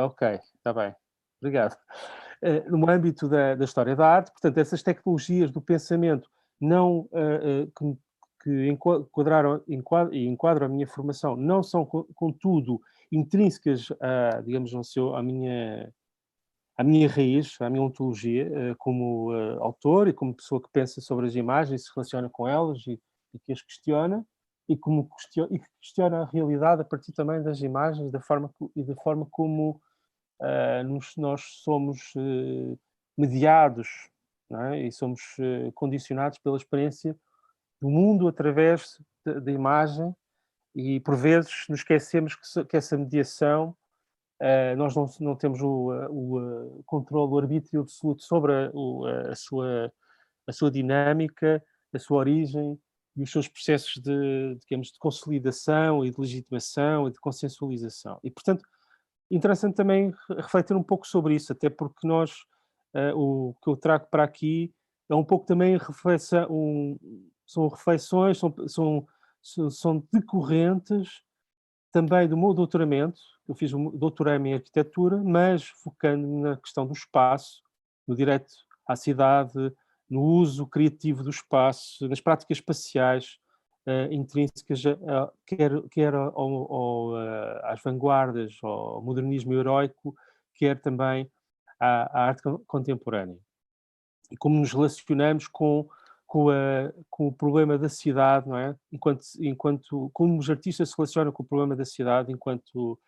ok, está bem. Obrigado. No âmbito da história da arte, portanto, essas tecnologias do pensamento não, que enquadram a minha formação, não são contudo intrínsecas digamos, à minha raiz, à minha ontologia, como autor e como pessoa que pensa sobre as imagens, se relaciona com elas e que as questiona, e que questiona a realidade a partir também das imagens, da forma como nós somos mediados, não é? E somos condicionados pela experiência do mundo através da imagem, e por vezes nos esquecemos que essa mediação, nós não temos o controle, o arbítrio absoluto sobre a sua dinâmica, a sua origem e os seus processos digamos, de consolidação e de legitimação e de consensualização. E, portanto, interessante também refletir um pouco sobre isso, até porque o que eu trago para aqui é um pouco também são reflexões, são decorrentes também do meu doutoramento. Eu doutorei-me em arquitetura, mas focando-me na questão do espaço, no direito à cidade, no uso criativo do espaço, nas práticas espaciais intrínsecas, quer às vanguardas, ao modernismo heroico, quer também à arte contemporânea. E como nos relacionamos com o problema da cidade, não é? Como os artistas se relacionam com o problema da cidade enquanto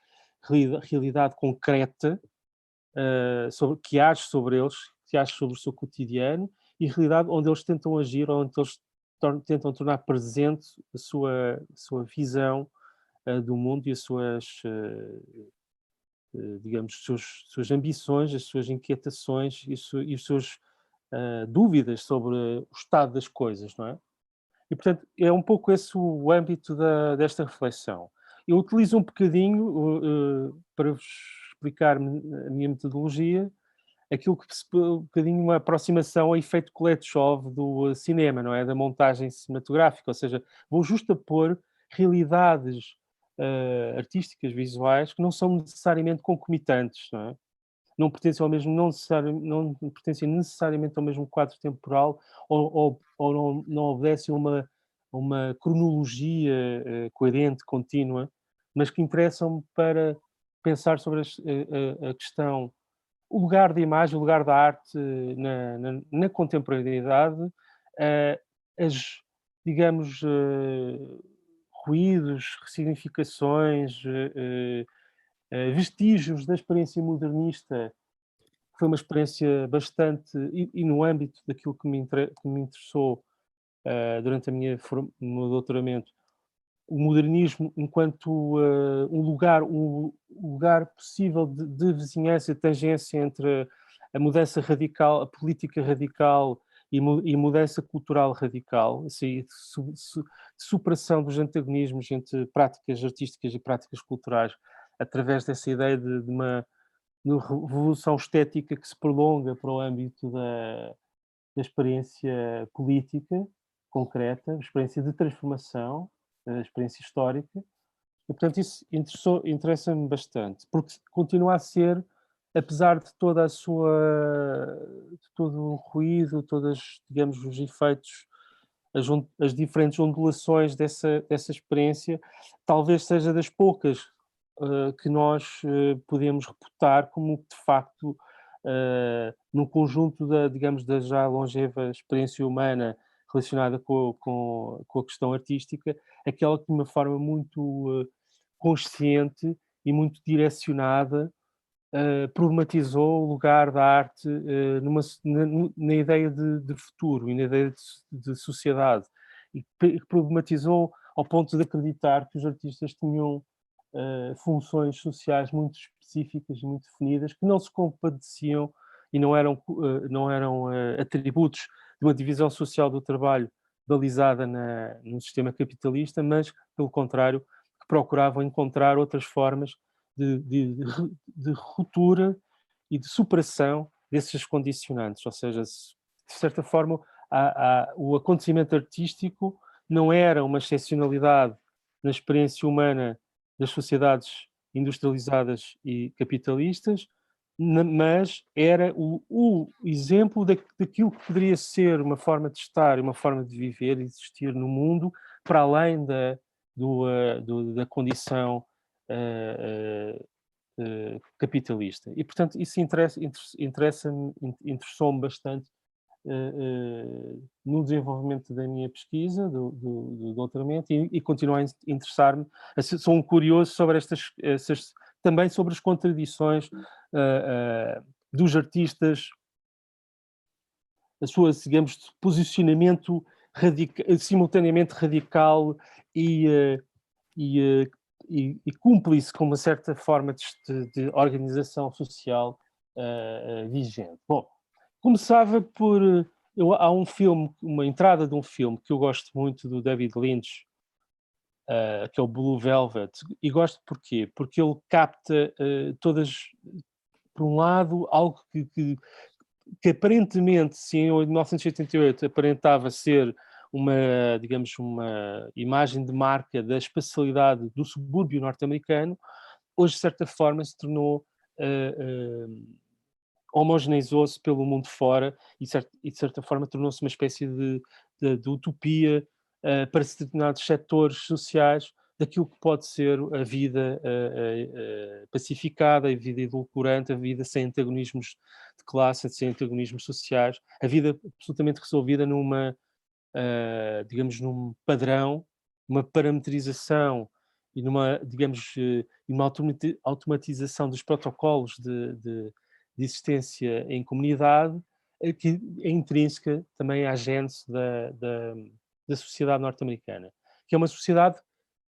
realidade concreta, que age sobre eles, que age sobre o seu cotidiano, e realidade onde eles tentam agir, onde eles tentam tornar presente a sua visão do mundo e as suas, digamos, suas ambições, as suas inquietações e os seus dúvidas sobre o estado das coisas, não é? E, portanto, é um pouco esse o âmbito desta reflexão. Eu utilizo um bocadinho, para vos explicar a minha metodologia, aquilo que um bocadinho uma aproximação ao efeito Kuleshov do cinema, não é? Da montagem cinematográfica, ou seja, vou justapor realidades artísticas, visuais, que não são necessariamente concomitantes, não é? Não pertencem necessariamente ao mesmo quadro temporal, ou não obedecem a uma cronologia coerente, contínua, mas que interessam para pensar sobre a questão, o lugar da imagem, o lugar da arte na contemporaneidade, eh, as, digamos, ruídos, ressignificações, vestígios da experiência modernista, que foi uma experiência bastante, e no âmbito daquilo que me interessou durante o meu doutoramento, o modernismo enquanto um lugar possível de vizinhança, de tangência entre a mudança radical, a política radical e a mudança cultural radical, assim, de superação dos antagonismos entre práticas artísticas e práticas culturais, através dessa ideia de uma revolução estética que se prolonga para o âmbito da experiência política concreta, experiência de transformação, experiência histórica, e portanto isso interessa-me bastante, porque continua a ser, apesar de toda a de todo o ruído, todas, digamos, os efeitos, as diferentes ondulações dessa experiência, talvez seja das poucas que nós podemos reputar como, de facto, num conjunto digamos, da já longeva experiência humana relacionada com a questão artística, aquela que de uma forma muito consciente e muito direcionada problematizou o lugar da arte na ideia de futuro e na ideia de sociedade, e que problematizou ao ponto de acreditar que os artistas tinham funções sociais muito específicas e muito definidas, que não se compadeciam e não eram atributos de uma divisão social do trabalho balizada no sistema capitalista, mas, pelo contrário, que procuravam encontrar outras formas de ruptura e de superação desses condicionantes. Ou seja, de certa forma, o acontecimento artístico não era uma excepcionalidade na experiência humana das sociedades industrializadas e capitalistas, mas era o exemplo daquilo que poderia ser uma forma de estar, uma forma de viver e existir no mundo, para além da condição capitalista. E, portanto, isso interessou-me bastante no desenvolvimento da minha pesquisa, do doutoramento, e continua a interessar-me. Sou um curioso sobre também sobre as contradições dos artistas, a sua, digamos, posicionamento simultaneamente radical e, e cúmplice com uma certa forma de organização social vigente. Bom, começava por... há um filme, uma entrada de um filme que eu gosto muito, do David Lynch, que é o Blue Velvet, e gosto porquê? Porque ele capta todas, por um lado, algo que aparentemente, se em 1988 aparentava ser uma, digamos, uma imagem de marca da espacialidade do subúrbio norte-americano, hoje, de certa forma, se tornou... homogeneizou-se pelo mundo fora e de certa forma tornou-se uma espécie de utopia para determinados setores sociais daquilo que pode ser a vida pacificada, a vida edulcorante, a vida sem antagonismos de classe, sem antagonismos sociais, a vida absolutamente resolvida digamos, num padrão, uma parametrização e numa, digamos, uma automatização dos protocolos de existência em comunidade, que é intrínseca também à gênese da sociedade norte-americana, que é uma sociedade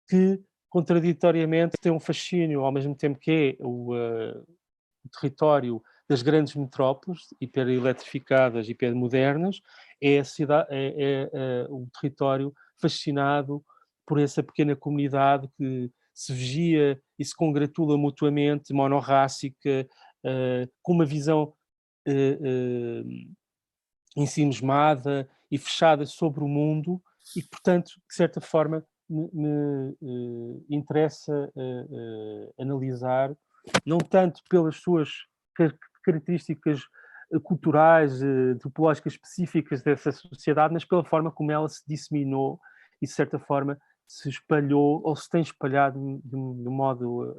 que, contraditoriamente, tem um fascínio, ao mesmo tempo que é o território das grandes metrópoles, hipereletrificadas, hipermodernas, é o território fascinado por essa pequena comunidade que se vigia e se congratula mutuamente, monorrácica, com uma visão ensimismada e fechada sobre o mundo e, portanto, de certa forma, me interessa analisar, não tanto pelas suas características culturais, antropológicas específicas dessa sociedade, mas pela forma como ela se disseminou e, de certa forma, se espalhou ou se tem espalhado de um modo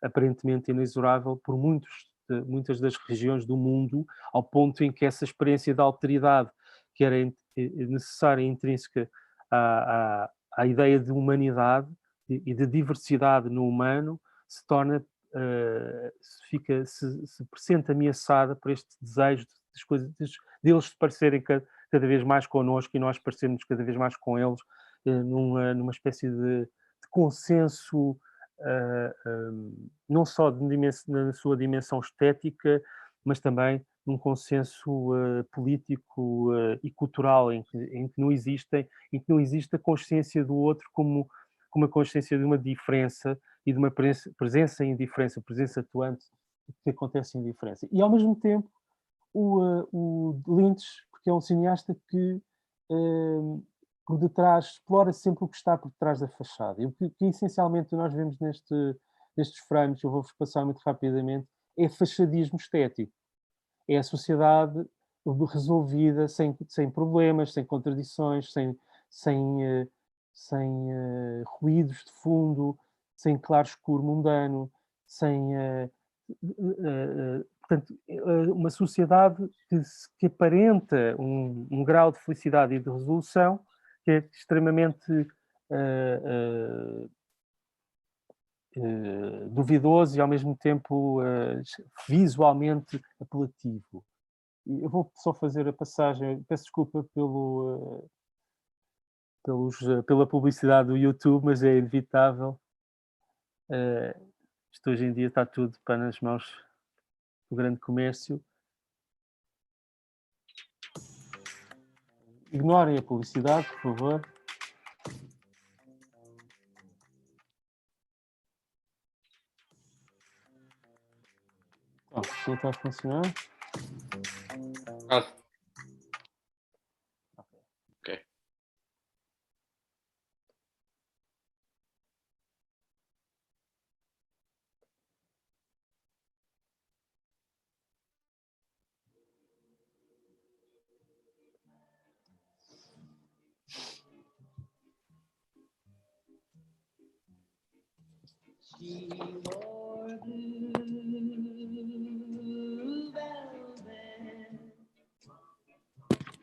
aparentemente inexorável por muitas das regiões do mundo, ao ponto em que essa experiência de alteridade, que era necessária e intrínseca à ideia de humanidade e de diversidade no humano, se torna, se pressente ameaçada por este desejo das coisas, deles se parecerem cada vez mais connosco e nós parecermos cada vez mais com eles, numa espécie de consenso, não só na sua dimensão estética, mas também num consenso político e cultural em que não existe a consciência do outro como a consciência de uma diferença e de uma presença em diferença, presença atuante que acontece em diferença. E, ao mesmo tempo, o Lynch, porque é um cineasta que por detrás, explora sempre o que está por detrás da fachada. E o que essencialmente nós vemos nestes frames, eu vou-vos passar muito rapidamente, é fachadismo estético. É a sociedade resolvida, sem problemas, sem contradições, sem ruídos de fundo, sem claro-escuro mundano, sem... portanto, uma sociedade que aparenta um grau de felicidade e de resolução que é extremamente duvidoso e ao mesmo tempo visualmente apelativo. E eu vou só fazer a passagem, peço desculpa pela publicidade do YouTube, mas é inevitável. Isto hoje em dia está tudo para nas mãos do grande comércio. Ignorem a publicidade, por favor. Já está a funcionar? Ok. She wore blue velvet,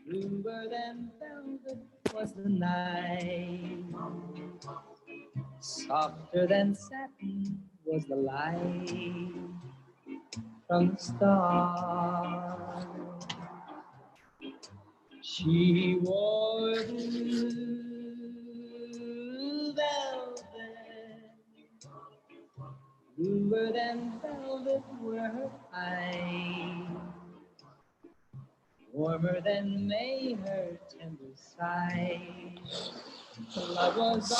bluer than velvet was the night, softer than satin was the light from the stars. She wore blue velvet, bluer than velvet were her eyes, warmer than May her tender sighs. Love was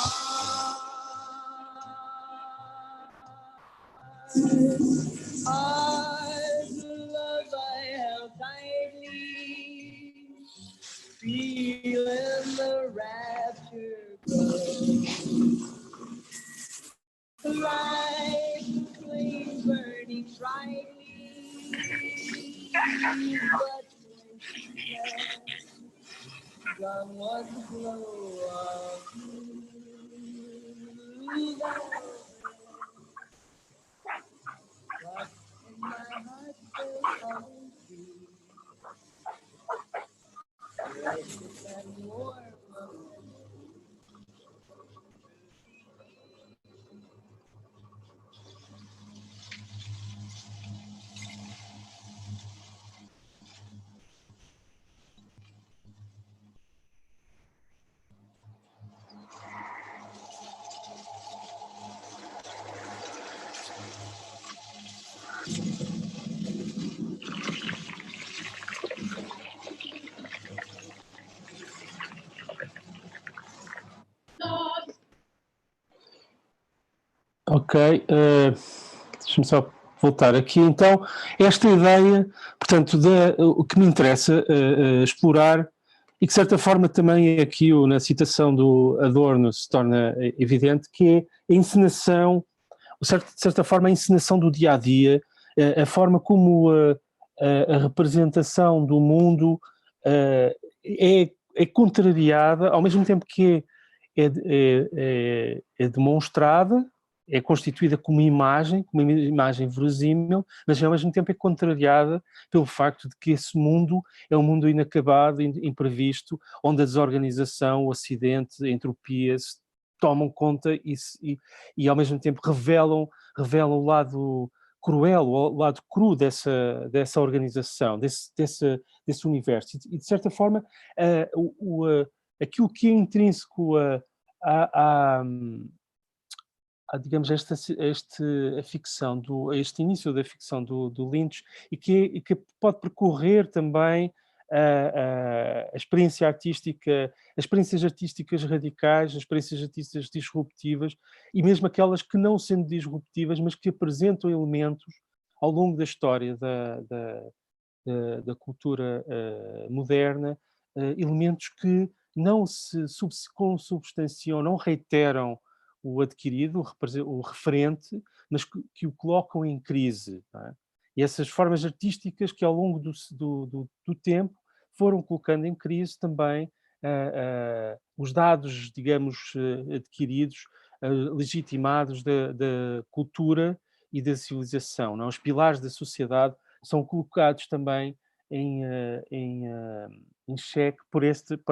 ours, love I held tightly, feeling the rapture glow. Like flame burning brightly, but when she left, gone was the glow of blue velvet. But in my heart there'll always be precious and warm memories. Ok, deixa-me só voltar aqui. Então, esta ideia, portanto, o que me interessa explorar, e que de certa forma também aqui na citação do Adorno se torna evidente, que é a encenação, de certa forma a encenação do dia-a-dia, a forma como a representação do mundo é contrariada, ao mesmo tempo que é demonstrada, é constituída como uma imagem verosímil, mas ao mesmo tempo é contrariada pelo facto de que esse mundo é um mundo inacabado, imprevisto, onde a desorganização, o acidente, a entropia se tomam conta e ao mesmo tempo revelam o lado cruel, o lado cru dessa organização, desse universo. E de certa forma, aquilo que é intrínseco digamos, a ficção, este início da ficção do Lynch, e que pode percorrer também a experiência artística, as experiências artísticas radicais, as experiências artísticas disruptivas, e mesmo aquelas que não sendo disruptivas, mas que apresentam elementos ao longo da história da cultura moderna, elementos que não se consubstanciam, não reiteram o adquirido, o referente, mas que o colocam em crise. Não é? E essas formas artísticas que ao longo do tempo foram colocando em crise também os dados, digamos, adquiridos, legitimados da cultura e da civilização. Não? Os pilares da sociedade são colocados também em xeque por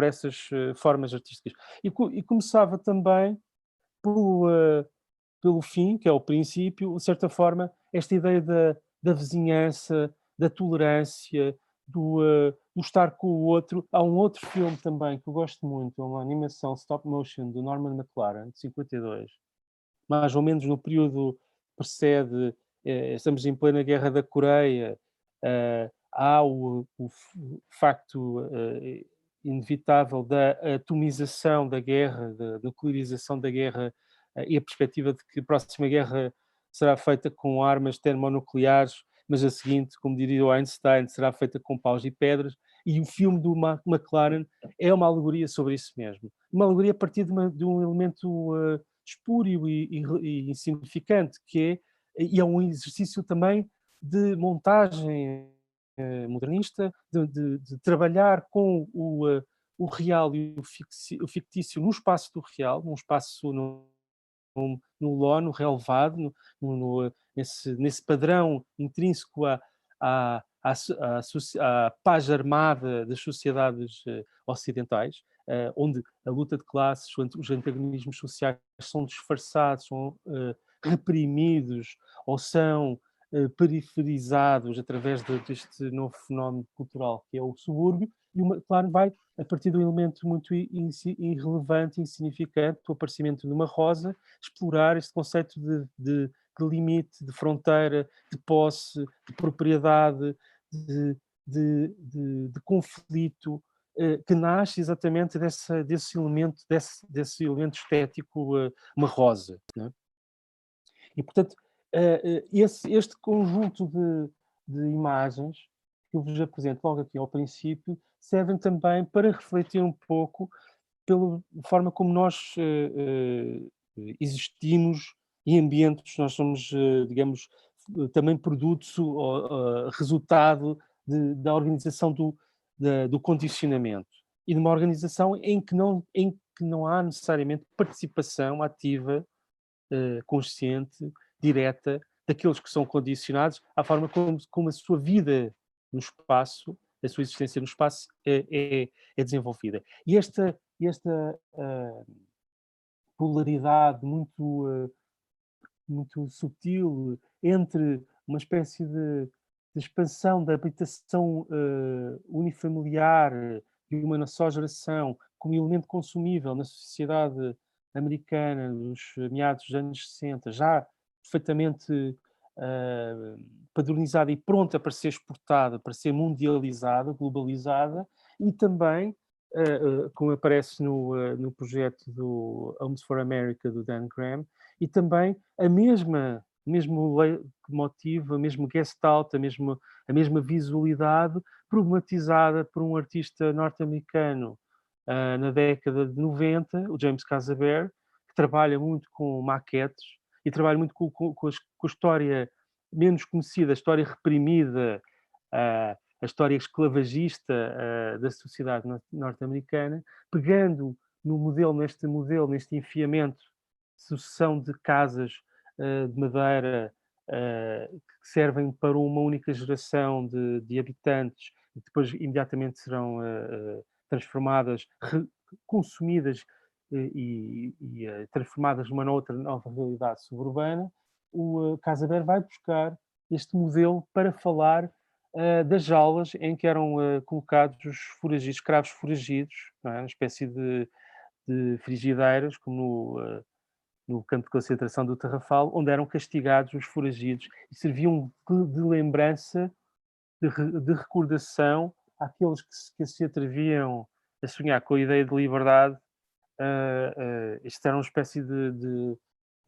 essas formas artísticas. E começava também pelo fim, que é o princípio, de certa forma, esta ideia da vizinhança, da tolerância, do estar com o outro. Há um outro filme também que eu gosto muito, é uma animação stop motion do Norman McLaren, de 52, mais ou menos no período que precede, estamos em plena Guerra da Coreia, há o facto inevitável da atomização da guerra, da nuclearização da guerra, e a perspectiva de que a próxima guerra será feita com armas termonucleares, mas a seguinte, como diria o Einstein, será feita com paus e pedras, e o filme do McLaren é uma alegoria sobre isso mesmo. Uma alegoria a partir de um elemento espúrio e insignificante, e é um exercício também de montagem modernista, de trabalhar com o real e o fictício no espaço do real, num espaço no ló, no relevado, nesse padrão intrínseco à paz armada das sociedades ocidentais, onde a luta de classes, os antagonismos sociais são disfarçados, são reprimidos ou são periferizados através deste novo fenómeno cultural que é o subúrbio, e claro, vai a partir de um elemento muito irrelevante, insignificante, o aparecimento de uma rosa, explorar este conceito de limite, de fronteira, de posse, de propriedade, de conflito, que nasce exatamente desse elemento estético, uma rosa. Não é? E, portanto, este conjunto de imagens que eu vos apresento logo aqui ao princípio servem também para refletir um pouco pela forma como nós existimos em ambientes, nós somos, digamos, também produto ou resultado da organização do condicionamento. E de uma organização em que não há necessariamente participação ativa, consciente, direta, daqueles que são condicionados à forma como a sua vida no espaço, a sua existência no espaço é desenvolvida. E esta polaridade muito sutil entre uma espécie de expansão da habitação unifamiliar de uma só geração como elemento consumível na sociedade americana dos meados dos anos 60, já perfeitamente padronizada e pronta para ser exportada, para ser mundializada, globalizada, e também, como aparece no projeto do Homes for America, do Dan Graham, e também o mesmo motivo, a mesma gestalt, a mesma visualidade problematizada por um artista norte-americano na década de 90, o James Casaber, que trabalha muito com maquetes e trabalha muito com a história menos conhecida, a história reprimida, a história esclavagista da sociedade norte-americana, pegando neste enfiamento, sucessão de casas de madeira que servem para uma única geração de habitantes e depois imediatamente serão transformadas, consumidas e transformadas numa nova realidade suburbana. O Casaber vai buscar este modelo para falar das jaulas em que eram colocados os foragidos, escravos foragidos, não é? Uma espécie de frigideiras, como no campo de concentração do Tarrafal, onde eram castigados os foragidos e serviam de lembrança, de recordação àqueles que se atreviam a sonhar com a ideia de liberdade. Isto era uma espécie de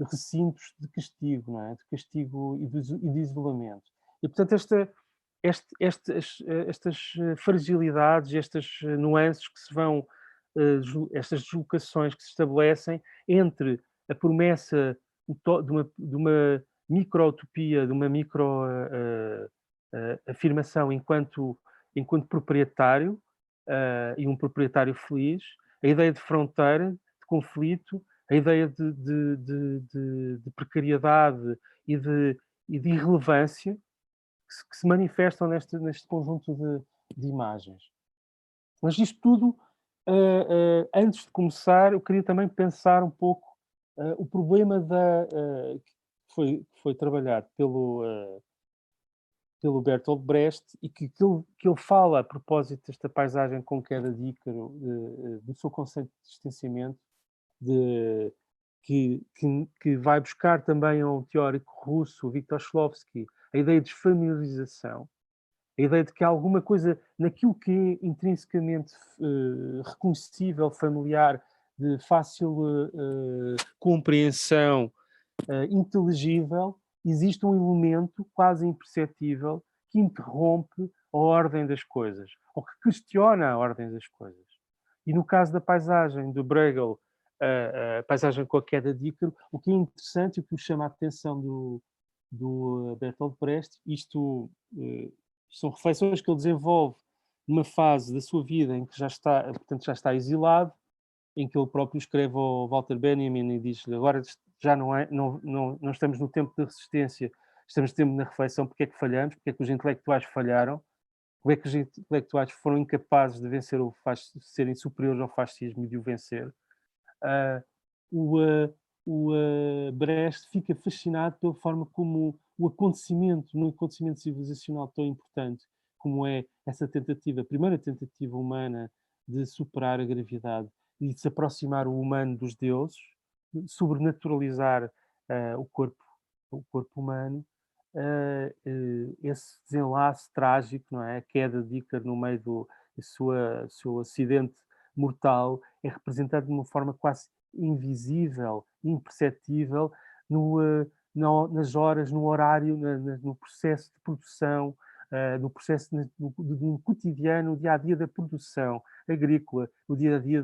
recintos de castigo, não é? De castigo e de isolamento. E, portanto, estas fragilidades, estas nuances que se vão, estas deslocações que se estabelecem entre a promessa de uma micro-utopia, de uma micro-afirmação enquanto proprietário, e um proprietário feliz, a ideia de fronteira, de conflito, a ideia de precariedade e de irrelevância que se manifestam neste conjunto de imagens. Mas isto tudo, antes de começar, eu queria também pensar um pouco o problema que foi trabalhado pelo Bertolt Brecht e que ele fala a propósito desta paisagem com queda de Ícaro, do seu conceito de distanciamento, que vai buscar também a um teórico russo, Viktor Shklovsky, a ideia de desfamiliarização, a ideia de que há alguma coisa naquilo que é intrinsecamente reconhecível, familiar, de fácil compreensão, inteligível, existe um elemento quase imperceptível que interrompe a ordem das coisas, ou que questiona a ordem das coisas. E no caso da paisagem do Bruegel, a paisagem com a queda de Ícaro, o que é interessante, o que me chama a atenção do Bertolt Brecht, isto são reflexões que ele desenvolve numa fase da sua vida em que já está exilado, em que ele próprio escreve ao Walter Benjamin e diz-lhe: agora já não estamos no tempo da resistência, estamos no tempo da reflexão, porque é que falhamos, porque é que os intelectuais falharam, como é que os intelectuais foram incapazes de vencer serem superiores ao fascismo e de o vencer. Ah, o, ah, Brecht fica fascinado pela forma como no acontecimento civilizacional tão importante como é essa tentativa, a primeira tentativa humana de superar a gravidade e de se aproximar o humano dos deuses, de sobrenaturalizar o corpo humano, esse desenlace trágico, não é? A queda de Ícaro no meio do seu acidente mortal é representado de uma forma quase invisível, imperceptível, nas horas, no horário, no processo de produção, no processo no cotidiano, o dia-a-dia da produção agrícola, o dia-a-dia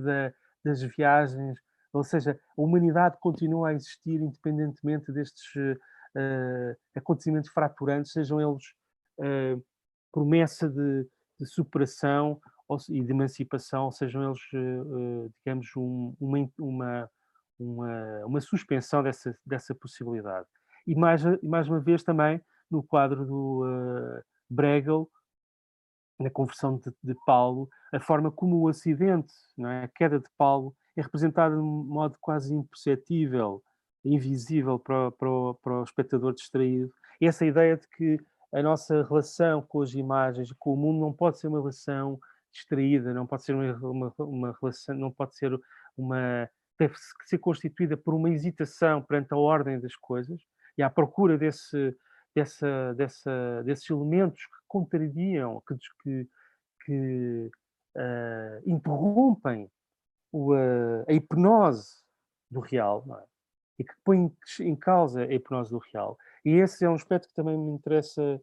das viagens, ou seja, a humanidade continua a existir independentemente destes acontecimentos fraturantes, sejam eles promessa de superação e de emancipação, sejam eles, digamos, uma suspensão dessa possibilidade. E mais uma vez também, no quadro do Bruegel, na conversão de Paulo, a forma como o acidente, não é? A queda de Paulo, é representada de um modo quase imperceptível, invisível para o espectador distraído. E essa ideia de que a nossa relação com as imagens, com o mundo, não pode ser uma relação distraída, não pode ser uma relação, não pode ser uma. Deve ser constituída por uma hesitação perante a ordem das coisas e à procura desses elementos que contrariam, que interrompem a hipnose do real, não é? E que põem em causa a hipnose do real. E esse é um aspecto que também me interessa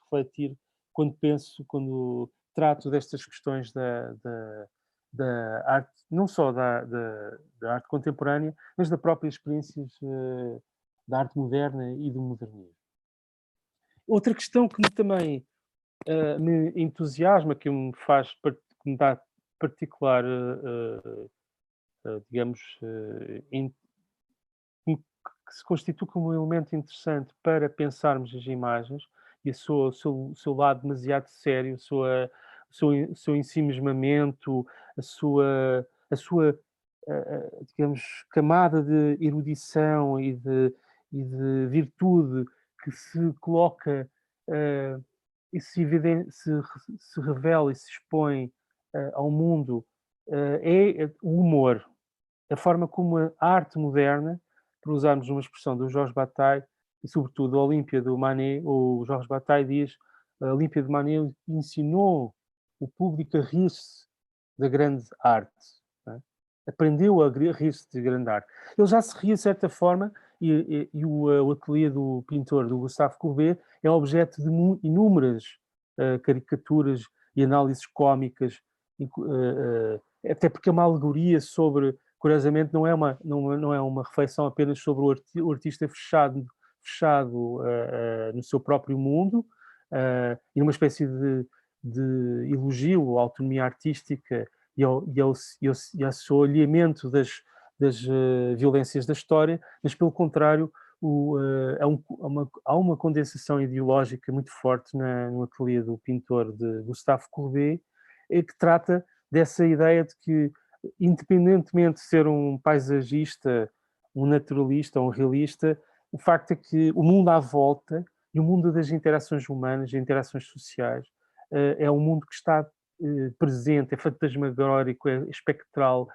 refletir quando trato destas questões da arte, não só da arte contemporânea, mas da própria experiência da arte moderna e do modernismo. Outra questão que também me entusiasma, que me dá particular, digamos, que se constitui como um elemento interessante para pensarmos as imagens e o seu lado demasiado sério, o seu ensimismamento, a sua digamos, camada de erudição e de virtude que se coloca e se revela e se expõe ao mundo é o humor. A forma como a arte moderna, por usarmos uma expressão do Jorge Bataille, e sobretudo a Olímpia do Manet, o Jorge Bataille diz, a Olímpia de Manet ensinou o público a rir-se da grande arte. Não é? Aprendeu a rir-se de grande arte. Ele já se ria de certa forma, e o ateliê do pintor, do Gustave Courbet, é objeto de inúmeras caricaturas e análises cómicas, até porque é uma alegoria sobre, curiosamente, não é uma reflexão apenas sobre o artista fechado no seu próprio mundo, e uma espécie de elogio à autonomia artística e ao seu alinhamento das violências da história, mas pelo contrário há uma condensação ideológica muito forte no ateliê do pintor de Gustave Courbet, que trata dessa ideia de que, independentemente de ser um paisagista, um naturalista ou um realista, o facto é que o mundo à volta e o mundo das interações humanas, das interações sociais, é um mundo que está presente, é fantasmagórico, é espectral,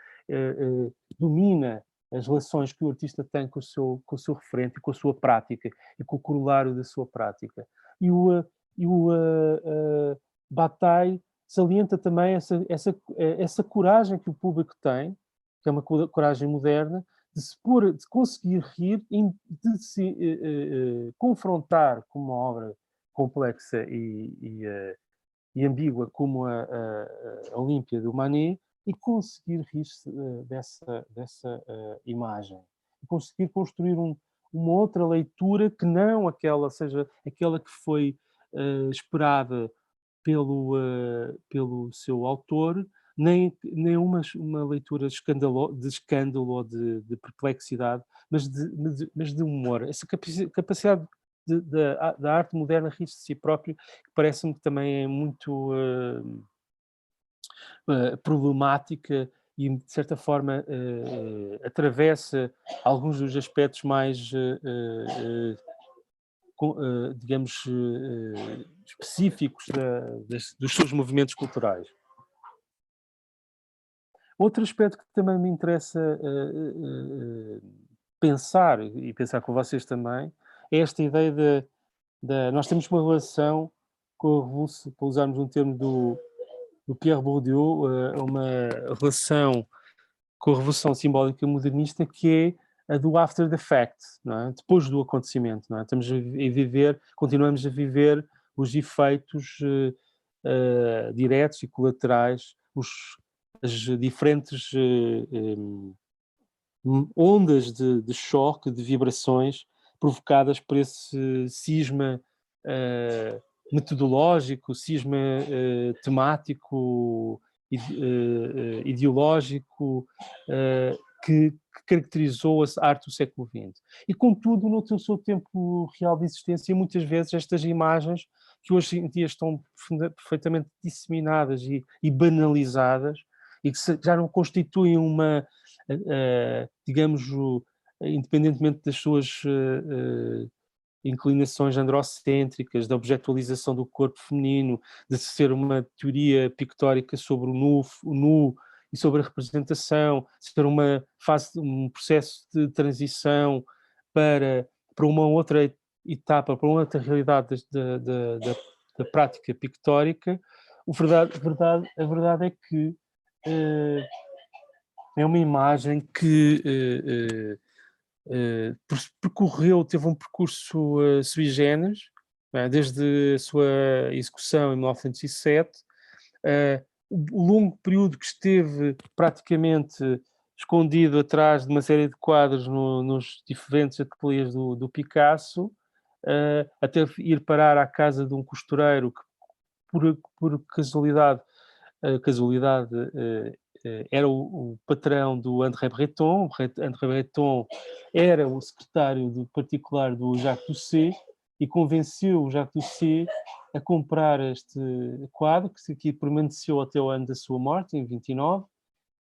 domina as relações que o artista tem com o seu referente, com a sua prática e com o corolário da sua prática. E o Bataille salienta também essa coragem que o público tem, que é uma coragem moderna, de conseguir rir, de se confrontar com uma obra complexa e ambígua como a Olímpia do Manet e conseguir rir-se dessa imagem. E conseguir construir uma outra leitura que não seja aquela que foi esperada pelo seu autor, nem uma leitura de escândalo ou de perplexidade, mas de humor. Essa capacidade da arte moderna rir-se de si próprio, que parece-me que também é muito problemática e, de certa forma, atravessa alguns dos aspectos mais, digamos, específicos dos seus movimentos culturais. Outro aspecto que também me interessa pensar, e pensar com vocês também, é esta ideia nós temos uma relação com a Revolução, para usarmos um termo do Pierre Bourdieu, uma relação com a Revolução Simbólica Modernista que é a do after the fact, não é? Depois do acontecimento. Não é? Continuamos a viver os efeitos diretos e colaterais, as diferentes ondas de choque, de vibrações provocadas por esse cisma metodológico, cisma temático, ideológico, que caracterizou a arte do século XX. E, contudo, no seu tempo real de existência, muitas vezes estas imagens, que hoje em dia estão perfeitamente disseminadas e banalizadas, e que já não constituem uma, digamos, independentemente das suas inclinações androcêntricas, da objetialização do corpo feminino, de ser uma teoria pictórica sobre o nu e sobre a representação, ser um processo de transição para uma outra etapa, para uma outra realidade da prática pictórica. A verdade é que é uma imagem que teve um percurso sui generis, desde a sua execução em 1907, o longo período que esteve praticamente escondido atrás de uma série de quadros nos diferentes ateliês do Picasso, até ir parar à casa de um costureiro que, por casualidade, era o patrão do André Breton. André Breton era o secretário particular do Jacques Doucet e convenceu o Jacques Doucet a comprar este quadro, que aqui permaneceu até o ano da sua morte, em 29,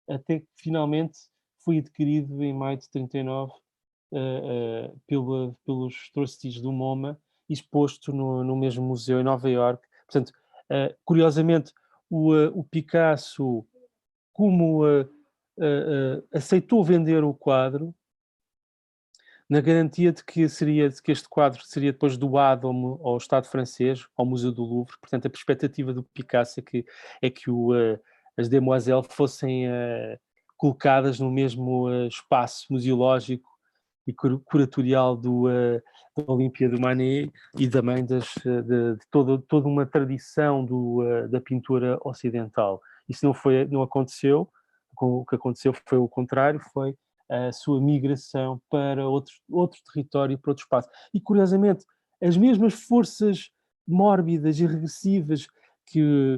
até que finalmente foi adquirido em maio de 39 pelos trustees do MoMA e exposto no mesmo museu em Nova Iorque. Portanto, curiosamente, o Picasso, como aceitou vender o quadro, na garantia de que este quadro seria depois doado ao Estado francês, ao Museu do Louvre. Portanto, a perspectiva do Picasso é que as demoiselles fossem colocadas no mesmo espaço museológico e curatorial da Olímpia do Manet e também de toda uma tradição da pintura ocidental. Isso não aconteceu. O que aconteceu foi o contrário, foi a sua migração para outro território, para outro espaço. E, curiosamente, as mesmas forças mórbidas e regressivas que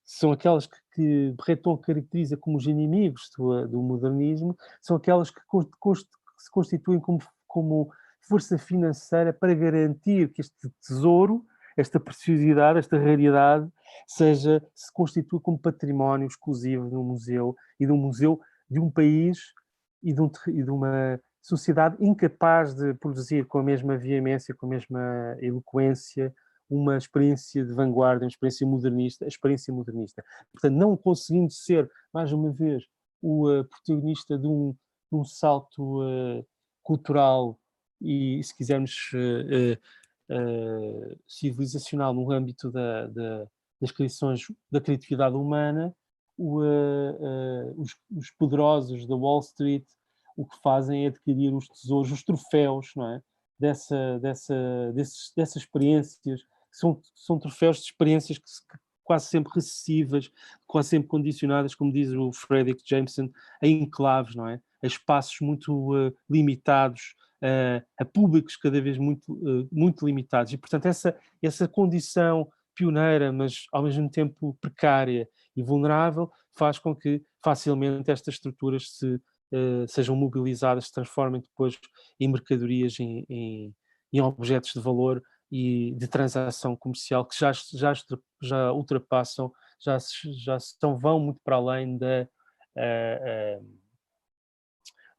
são aquelas que Breton caracteriza como os inimigos do modernismo, são aquelas que se constituem como força financeira para garantir que este tesouro, esta preciosidade, esta raridade, se constitua como património exclusivo de um museu de um país e de uma sociedade incapaz de produzir com a mesma veemência, com a mesma eloquência, uma experiência de vanguarda, uma experiência modernista, a experiência modernista. Portanto, não conseguindo ser, mais uma vez, o protagonista de um salto cultural e, se quisermos, civilizacional no âmbito das criações, da criatividade humana, os poderosos da Wall Street o que fazem é adquirir os tesouros, os troféus, não é? Dessas experiências, são troféus de experiências que quase sempre recessivas, quase sempre condicionadas, como diz o Frederick Jameson, a enclaves, não é? A espaços muito limitados, a públicos cada vez muito limitados. E, portanto, essa condição pioneira, mas ao mesmo tempo precária e vulnerável, faz com que facilmente estas estruturas sejam mobilizadas, se transformem depois em mercadorias, em objetos de valor e de transação comercial que já ultrapassam, vão muito para além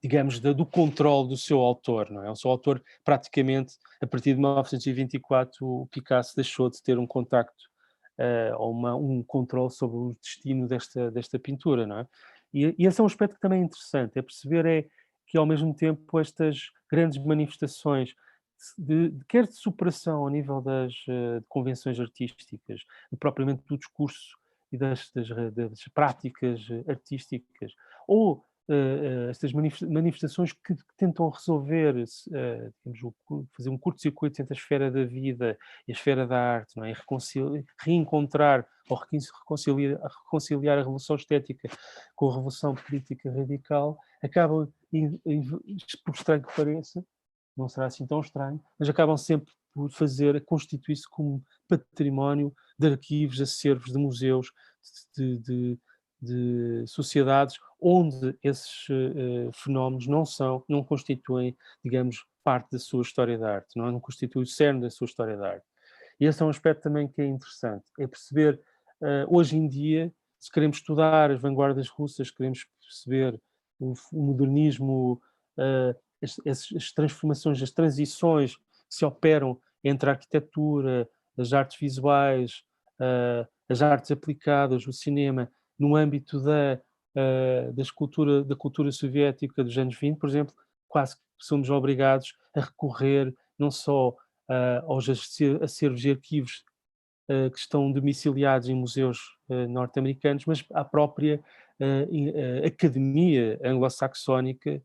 digamos, do controle do seu autor, não é? O seu autor, praticamente, a partir de 1924, o Picasso deixou de ter um contacto ou um controle sobre o destino desta pintura, não é? E esse é um aspecto que também é interessante, é perceber que, ao mesmo tempo, estas grandes manifestações, quer de superação ao nível das convenções artísticas, propriamente do discurso e das práticas artísticas, ou estas manifestações que tentam resolver, digamos, fazer um curto-circuito entre a esfera da vida e a esfera da arte, não é? Reencontrar ou reconciliar a revolução estética com a revolução política radical, acabam, por estranho que pareça, não será assim tão estranho, mas acabam sempre por constituir-se como património de arquivos, acervos, de museus, de sociedades onde esses fenómenos não constituem, digamos, parte da sua história da arte, não constituem o cerne da sua história da arte. E esse é um aspecto também que é interessante, é perceber, hoje em dia, se queremos estudar as vanguardas russas, queremos perceber o modernismo, as transformações, as transições que se operam entre a arquitetura, as artes visuais, as artes aplicadas, o cinema, no âmbito da cultura soviética dos anos 20, por exemplo, quase que somos obrigados a recorrer não só aos acervos e arquivos que estão domiciliados em museus norte-americanos, mas à própria academia anglo-saxónica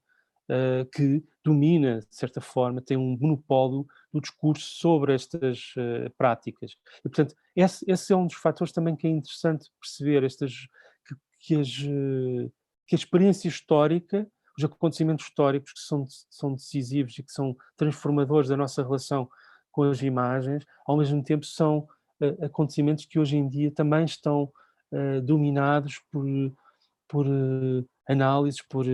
que domina, de certa forma, tem um monopólio do discurso sobre estas práticas. E, portanto, esse é um dos fatores também que é interessante perceber, que a experiência histórica, os acontecimentos históricos que são decisivos e que são transformadores da nossa relação com as imagens, ao mesmo tempo são acontecimentos que hoje em dia também estão dominados por análises, por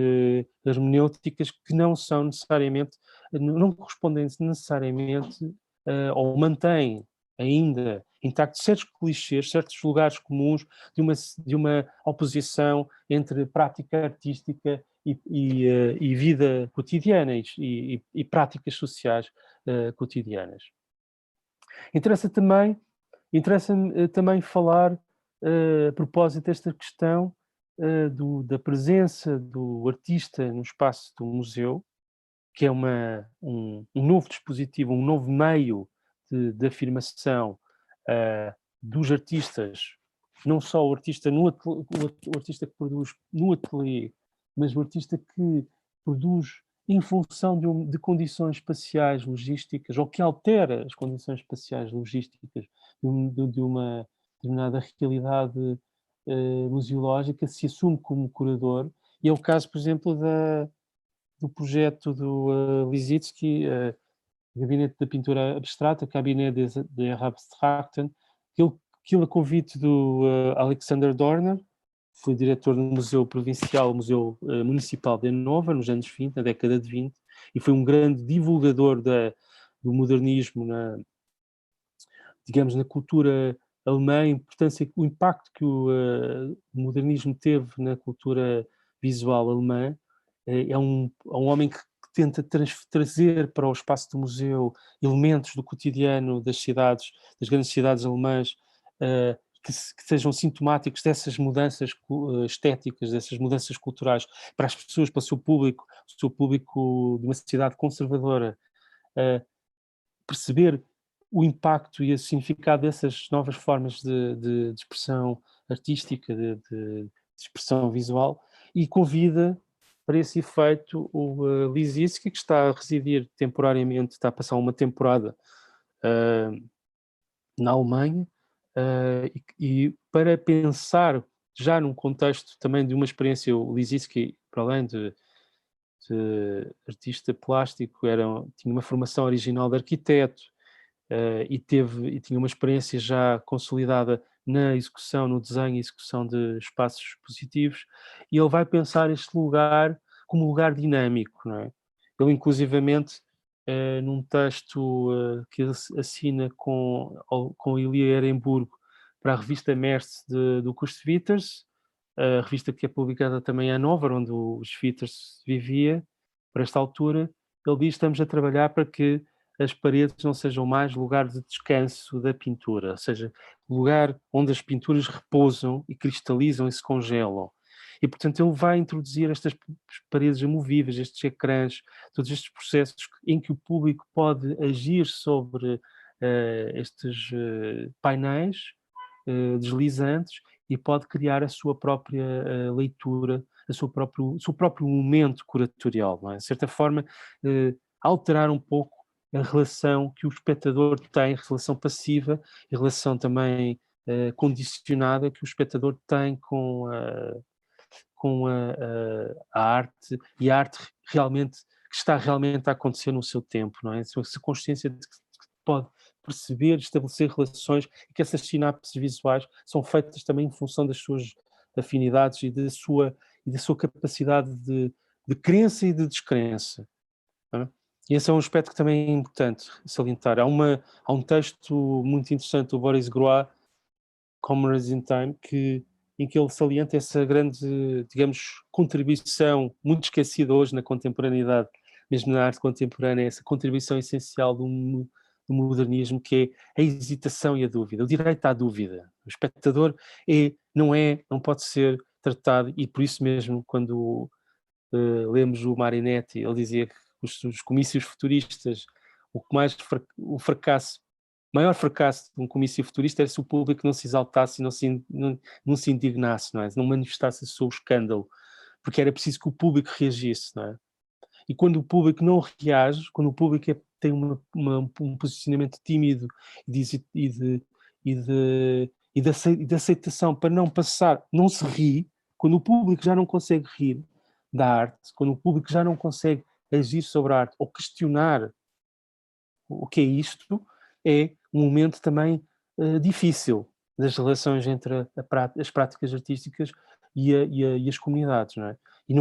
hermenêuticas que não são necessariamente, não correspondem necessariamente ou mantêm ainda intactos certos clichês, certos lugares comuns de uma oposição entre prática artística e vida cotidiana e práticas sociais cotidianas. Interessa-me também falar, a propósito desta questão, da presença do artista no espaço do museu, que é um novo dispositivo, um novo meio de afirmação dos artistas, não só o artista, o artista que produz no ateliê, mas o artista que produz em função de condições espaciais logísticas, ou que altera as condições espaciais logísticas de uma determinada realidade museológica, se assume como curador, e é o caso, por exemplo, do projeto do Lissitzky, Gabinete da Pintura Abstrata, Cabinet der Abstrakten, que a convite do Alexander Dorner, foi diretor do Museu Provincial, Museu Municipal de Hannover, nos anos 20, na década de 20, e foi um grande divulgador do modernismo, digamos, na cultura alemã, a importância, o impacto que o modernismo teve na cultura visual alemã. É um homem que tenta trazer para o espaço do museu elementos do cotidiano das grandes cidades alemãs, que sejam sintomáticos dessas mudanças estéticas, dessas mudanças culturais para as pessoas, para o seu público de uma cidade conservadora, perceber o impacto e o significado dessas novas formas de expressão artística, de expressão visual, e convida para esse efeito o Lissitzky, que está a residir temporariamente, está a passar uma temporada na Alemanha, e para pensar já num contexto também de uma experiência, o Lissitzky, para além de artista plástico, tinha uma formação original de arquiteto, e tinha uma experiência já consolidada na execução, no desenho e execução de espaços expositivos, e ele vai pensar este lugar como um lugar dinâmico, não é? Ele inclusivamente, num texto que ele assina com Ilia Ehrenburg para a revista Merce do Kurt Schwitters, a revista que é publicada também em Hannover, onde o Schwitters vivia, por esta altura, ele diz: estamos a trabalhar para que as paredes não sejam mais lugar de descanso da pintura, ou seja, lugar onde as pinturas repousam e cristalizam e se congelam. E, portanto, ele vai introduzir estas paredes amovíveis, estes ecrãs, todos estes processos em que o público pode agir sobre estes painéis deslizantes e pode criar a sua própria leitura, o seu próprio momento curatorial, não é? De certa forma, alterar um pouco a relação que o espectador tem, a relação passiva e a relação também condicionada que o espectador tem com a arte, e a arte realmente que está realmente a acontecer no seu tempo, não é? Essa consciência de que pode perceber, estabelecer relações, e que essas sinapses visuais são feitas também em função das suas afinidades e da sua capacidade de crença e de descrença. Não é? E esse é um aspecto que também é importante salientar. Há um texto muito interessante do Boris Groys, Commerce in Time, em que ele salienta essa grande, digamos, contribuição, muito esquecida hoje na contemporaneidade, mesmo na arte contemporânea, essa contribuição essencial do modernismo, que é a hesitação e a dúvida, o direito à dúvida. O espectador não pode ser tratado, e por isso mesmo, quando lemos o Marinetti, ele dizia que os comícios futuristas, o maior fracasso de um comício futurista era se o público não se exaltasse e não se indignasse, não é? Não manifestasse o seu escândalo, porque era preciso que o público reagisse, não é? E quando o público não reage, quando o público tem um posicionamento tímido e de aceitação para não passar, não se ri, quando o público já não consegue rir da arte, quando o público já não consegue agir sobre a arte ou questionar o que é isto, é um momento também difícil das relações entre as práticas artísticas e as comunidades, não é? E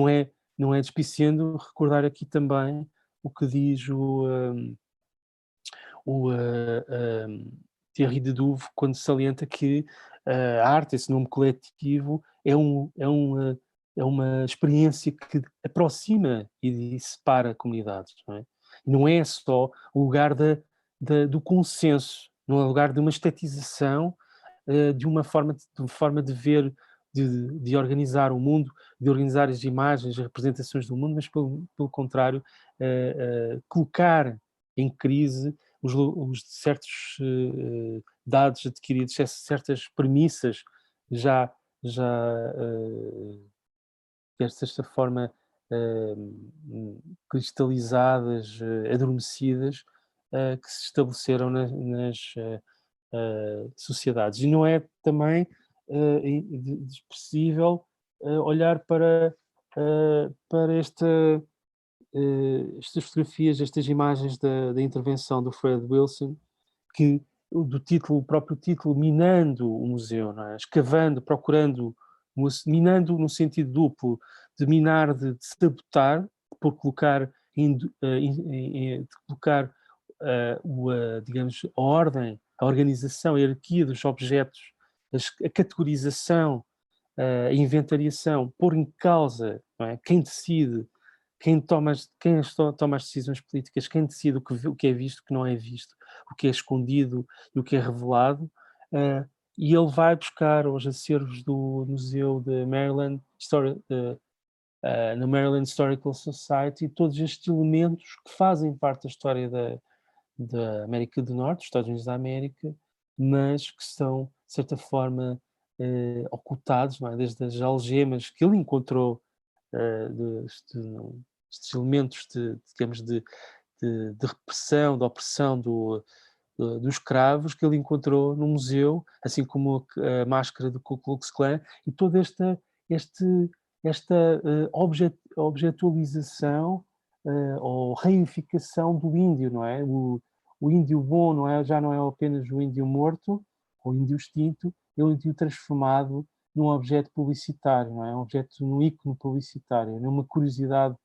não é despiciando recordar aqui também o que diz o Thierry Dedouve quando salienta que a arte, esse nome coletivo, é uma experiência que aproxima e separa comunidades, não é? E não é só o lugar do consenso, não é o lugar de uma estetização, de uma forma de ver, de organizar o mundo, de organizar as imagens, as representações do mundo, mas pelo contrário, colocar em crise os certos dados adquiridos, certas premissas já, já de certa forma cristalizadas, adormecidas, que se estabeleceram nas sociedades. E não é também desprezível olhar para estas fotografias, estas imagens da intervenção do Fred Wilson, que o próprio título, minando o museu, não é? Escavando, procurando, minando no sentido duplo, de minar, de sabotar, por colocar, de colocar digamos, a ordem, a organização, a hierarquia dos objetos, a categorização, a inventariação, pôr em causa, não é? Quem decide, quem toma as decisões políticas, quem decide o que é visto, o que não é visto, o que é escondido e o que é revelado, e ele vai buscar os acervos do Museu de Maryland, na Maryland Historical Society, todos estes elementos que fazem parte da história da América do Norte, dos Estados Unidos da América, mas que são, de certa forma, ocultados, não é? Desde as algemas que ele encontrou, estes elementos digamos, de repressão, de opressão dos escravos que ele encontrou no museu, assim como a máscara do Ku Klux Klan, e toda este, esta objetualização ou reificação do índio, não é? O índio bom já não é apenas o índio morto, ou índio extinto, ele é transformado num objeto publicitário, não é? Um objeto, num ícone publicitário, numa curiosidade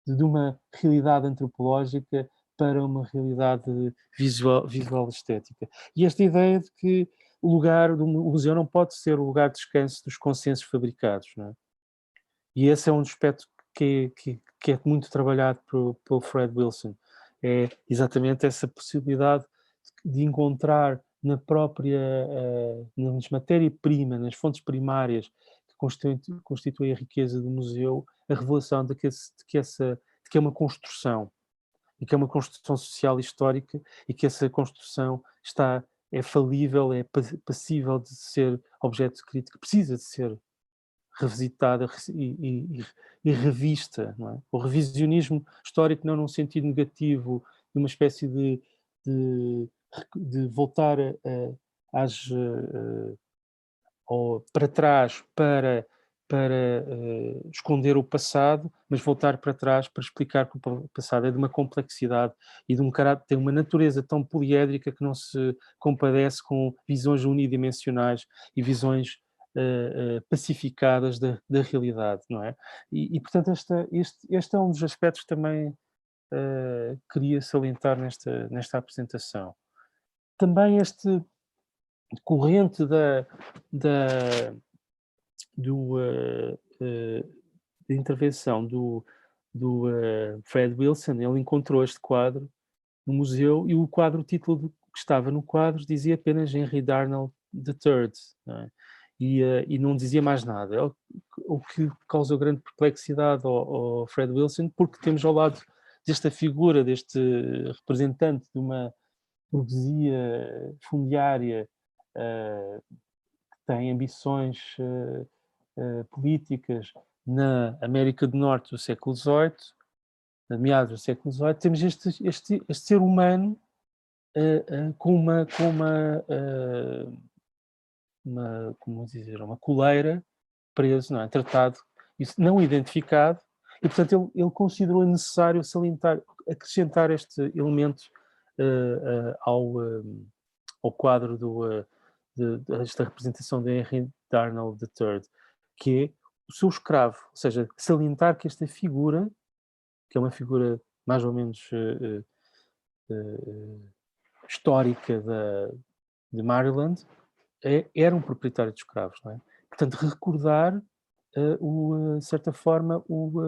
de uma realidade antropológica para uma realidade visual estética. E esta ideia de que o lugar do museu não pode ser o lugar de descanso dos consensos fabricados, não é? E esse é um aspecto que é muito trabalhado pelo Fred Wilson. É exatamente essa possibilidade de encontrar na própria, nas matéria-prima, nas fontes primárias que constituem a riqueza do museu, a revelação de que é uma construção, e que é uma construção social e histórica, e que essa construção é falível, é passível de ser objeto de crítica, precisa de ser revisitada e revista. Não é? O revisionismo histórico não num sentido negativo, de uma espécie de voltar para trás para esconder o passado, mas voltar para trás para explicar que o passado é de uma complexidade e de um caráter, tem uma natureza tão poliédrica que não se compadece com visões unidimensionais e visões pacificadas da realidade, não é? Portanto, este é um dos aspectos que também queria salientar nesta apresentação. Também este corrente da intervenção do Fred Wilson. Ele encontrou este quadro no museu e o título que estava no quadro dizia apenas Henry Darnell III, não é? E não dizia mais nada, o que causou grande perplexidade ao Fred Wilson, porque temos ao lado desta figura, deste representante de uma burguesia fundiária que tem ambições políticas na América do Norte do século XVIII, na meados do século XVIII, temos este ser humano com como dizer, uma coleira preso, não é? Tratado, isso não identificado, e portanto ele considerou necessário salientar, acrescentar este elemento ao quadro desta representação de Henry Darnell III, que é o seu escravo, ou seja, salientar que esta figura, que é uma figura mais ou menos histórica de Maryland, era um proprietário de escravos, não é? Portanto, recordar, de certa forma, o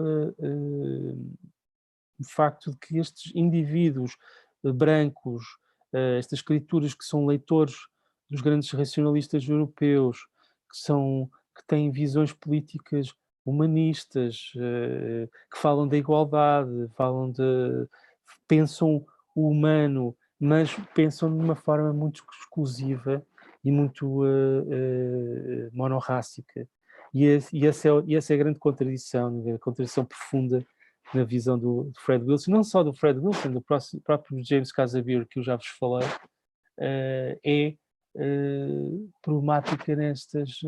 facto de que estes indivíduos brancos, estas escrituras que são leitores dos grandes racionalistas europeus, que têm visões políticas humanistas, que falam da igualdade, pensam o humano, mas pensam de uma forma muito exclusiva e muito monorrácica. Essa é a grande contradição, a contradição profunda na visão do Fred Wilson, não só do Fred Wilson, do próprio James Casabier, que eu já vos falei, é problemática nestas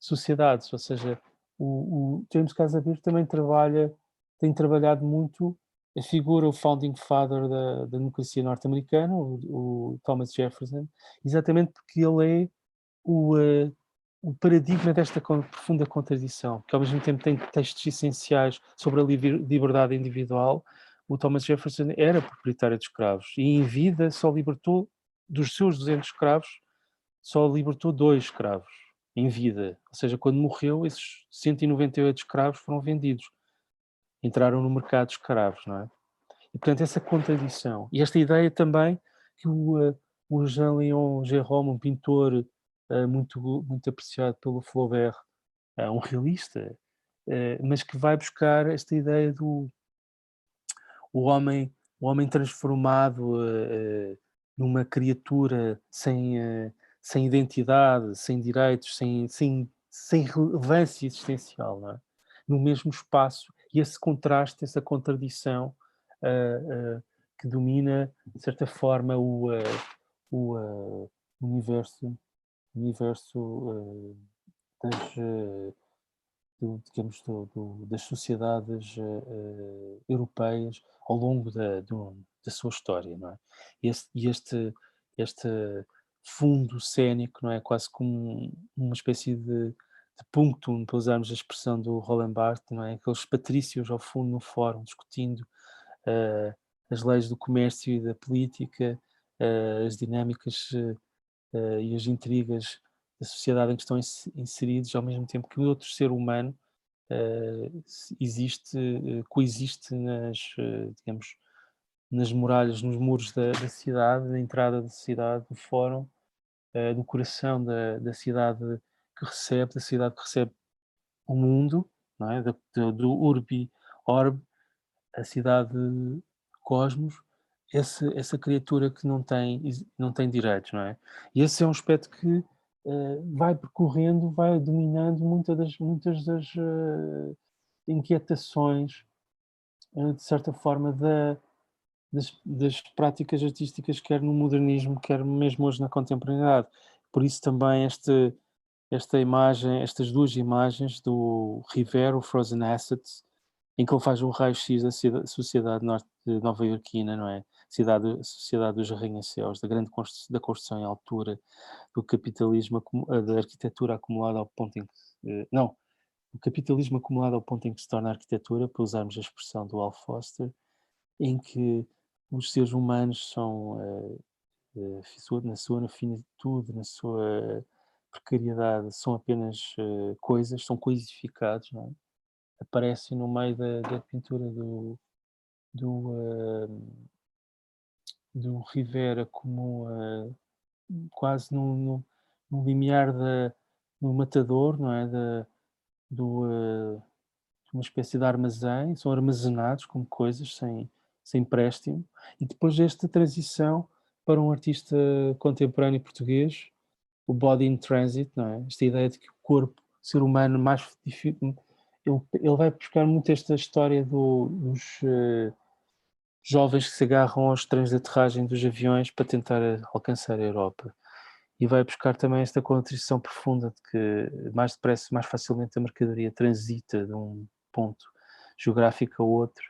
sociedades. Ou seja, o James Casabier também tem trabalhado muito a figura, o founding father da democracia norte-americana, o Thomas Jefferson, exatamente porque ele é o paradigma desta profunda contradição, que ao mesmo tempo tem textos essenciais sobre a liberdade individual. O Thomas Jefferson era proprietário de escravos e em vida só libertou, dos seus 200 escravos, só libertou 2 escravos em vida. Ou seja, quando morreu, esses 198 escravos foram vendidos, entraram no mercado de escravos, não é? E, portanto, essa contradição. E esta ideia também que o Jean-Léon Gérôme, um pintor muito apreciado pelo Flaubert, um realista, mas que vai buscar esta ideia do o homem transformado numa criatura sem identidade, sem direitos, sem relevância existencial, não é? No mesmo espaço, e esse contraste, essa contradição que domina, de certa forma, o universo das, digamos, das sociedades europeias ao longo da sua história, não é? Este fundo cénico, não é? Quase como uma espécie de punctum, para usarmos a expressão do Roland Barthes, não é? Aqueles patrícios ao fundo no fórum, discutindo eh, as leis do comércio e da política, as dinâmicas e as intrigas da sociedade em que estão inseridos, ao mesmo tempo que o outro ser humano existe, coexiste digamos, nas muralhas, nos muros da cidade, da entrada da cidade, do fórum, do coração da cidade da cidade que recebe o mundo, não é? Do urbi orb, a cidade cosmos, essa criatura que não tem direitos, não é? E esse é um aspecto que vai percorrendo, vai dominando muitas das inquietações, de certa forma, das práticas artísticas, quer no modernismo, quer mesmo hoje na contemporaneidade. Por isso também estas duas imagens do Rivero, Frozen Assets, em que ele faz um raio-x da sociedade nova-iorquina, não é? Sociedade dos arranha-céus, da construção em altura, do capitalismo, da arquitetura acumulada ao ponto em que... não, o capitalismo acumulado ao ponto em que se torna arquitetura, para usarmos a expressão do Al Foster, em que os seres humanos são, na sua finitude, na sua precariedade, são apenas coisas, são coisificados, não é? Aparecem no meio da pintura do, do Rivera como quase no limiar do matador, não é? Do, uma espécie de armazém, são armazenados como coisas sem empréstimo, e depois esta transição para um artista contemporâneo português, o Body in Transit, não é? Esta ideia de que o corpo, o ser humano mais difícil, ele vai buscar muito esta história dos jovens que se agarram aos trens de aterragem dos aviões para tentar alcançar a Europa. E vai buscar também esta contrição profunda de que mais depressa, mais facilmente a mercadoria transita de um ponto geográfico a outro,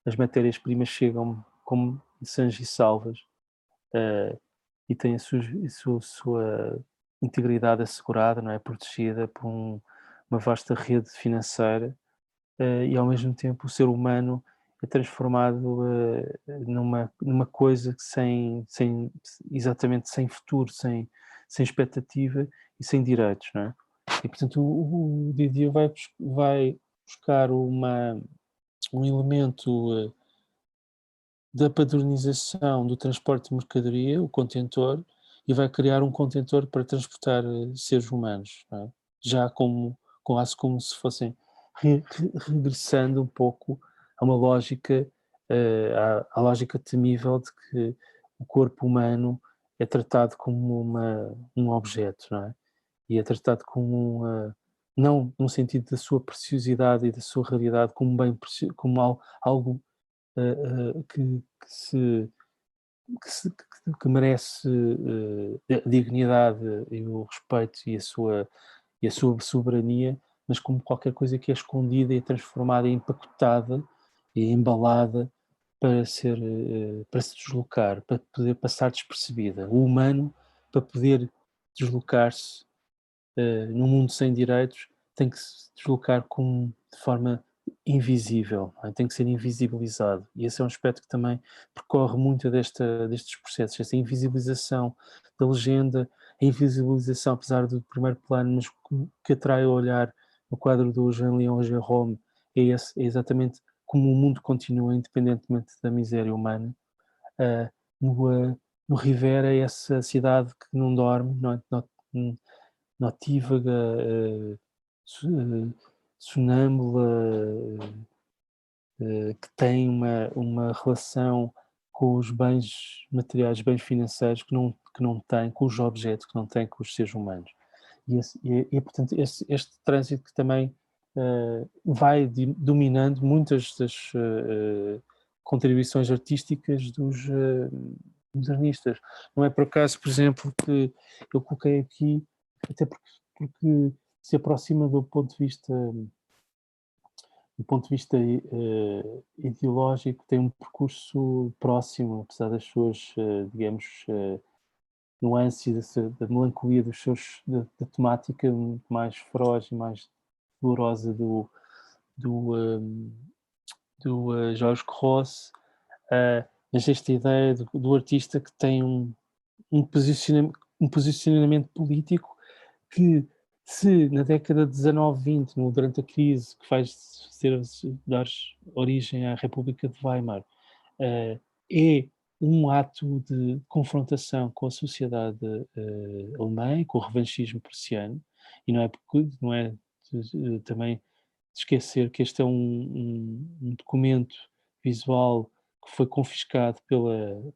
as matérias-primas chegam como sãs e salvas, e têm a sua integridade assegurada, não é? Protegida por uma vasta rede financeira, e ao mesmo tempo o ser humano é transformado numa coisa que exatamente sem futuro, sem expectativa e sem direitos, não é? E portanto o Didier vai buscar um elemento da padronização do transporte de mercadoria, o contentor, e vai criar um contentor para transportar seres humanos, não é? Já quase como se fossem regressando um pouco a uma lógica, à lógica temível de que o corpo humano é tratado como um objeto, não é? E é tratado como não no sentido da sua preciosidade e da sua raridade, como um bem como algo que merece a dignidade e o respeito e a sua soberania, mas como qualquer coisa que é escondida e transformada, empacotada e embalada para se deslocar, para poder passar despercebida. O humano, para poder deslocar-se num mundo sem direitos, tem que se deslocar de forma invisível, não é? Tem que ser invisibilizado. E esse é um aspecto que também percorre muito destes processos, essa invisibilização da legenda, a invisibilização, apesar do primeiro plano, mas que atrai o olhar no quadro do Jean-Léon Gérôme, é exatamente como o mundo continua independentemente da miséria humana. Uh, no, no Rivera é essa cidade que não dorme, notívaga, sonâmbula, que tem uma relação com os bens materiais, bens financeiros que não tem, com os objetos, que não tem com os seres humanos. Portanto, este trânsito que também vai dominando muitas das contribuições artísticas dos modernistas. Não é por acaso, por exemplo, que eu coloquei aqui, até porque se aproxima do ponto de vista ideológico, tem um percurso próximo, apesar das suas, digamos, nuance e da melancolia da temática muito mais feroz e mais dolorosa do Jorge Ross, mas esta ideia do artista que tem um posicionamento político que, se na década de 19, 20, durante a crise que dar origem à República de Weimar, é um ato de confrontação com a sociedade alemã, com o revanchismo prussiano, e não é também de esquecer que este é um documento visual que foi confiscado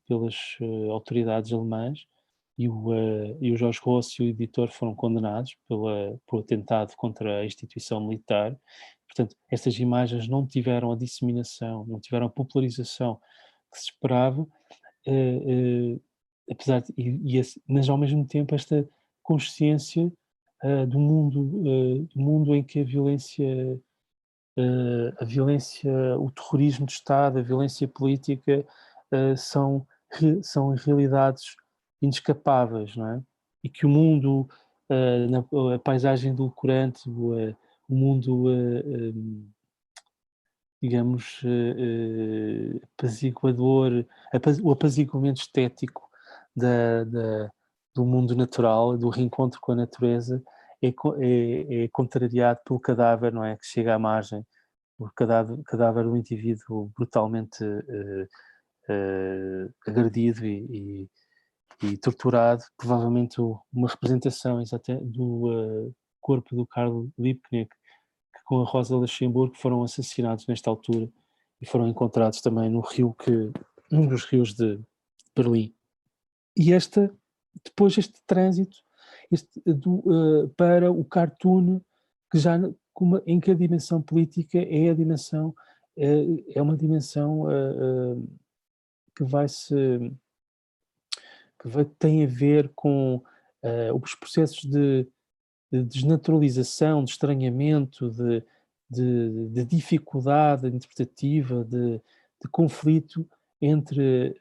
pelas autoridades alemãs, e o Jorge Ross e o editor foram condenados por atentado contra a instituição militar. Portanto, estas imagens não tiveram a disseminação, não tiveram a popularização que se esperava, mas ao mesmo tempo esta consciência do mundo em que a violência, o terrorismo de Estado, a violência política são realidades inescapáveis, não é? E que o mundo, a paisagem edulcorante, o mundo, digamos, apaziguador, o apaziguamento estético do mundo natural, do reencontro com a natureza, é contrariado pelo cadáver, não é? Que chega à margem, o cadáver do indivíduo brutalmente agredido e torturado, provavelmente uma representação do corpo do Karl Liebknecht, que com a Rosa Luxemburgo foram assassinados nesta altura e foram encontrados também num dos rios de Berlim. E depois este trânsito para o cartoon, que já em que a dimensão política é uma dimensão tem a ver com os processos de desnaturalização, de estranhamento, de dificuldade interpretativa, de conflito entre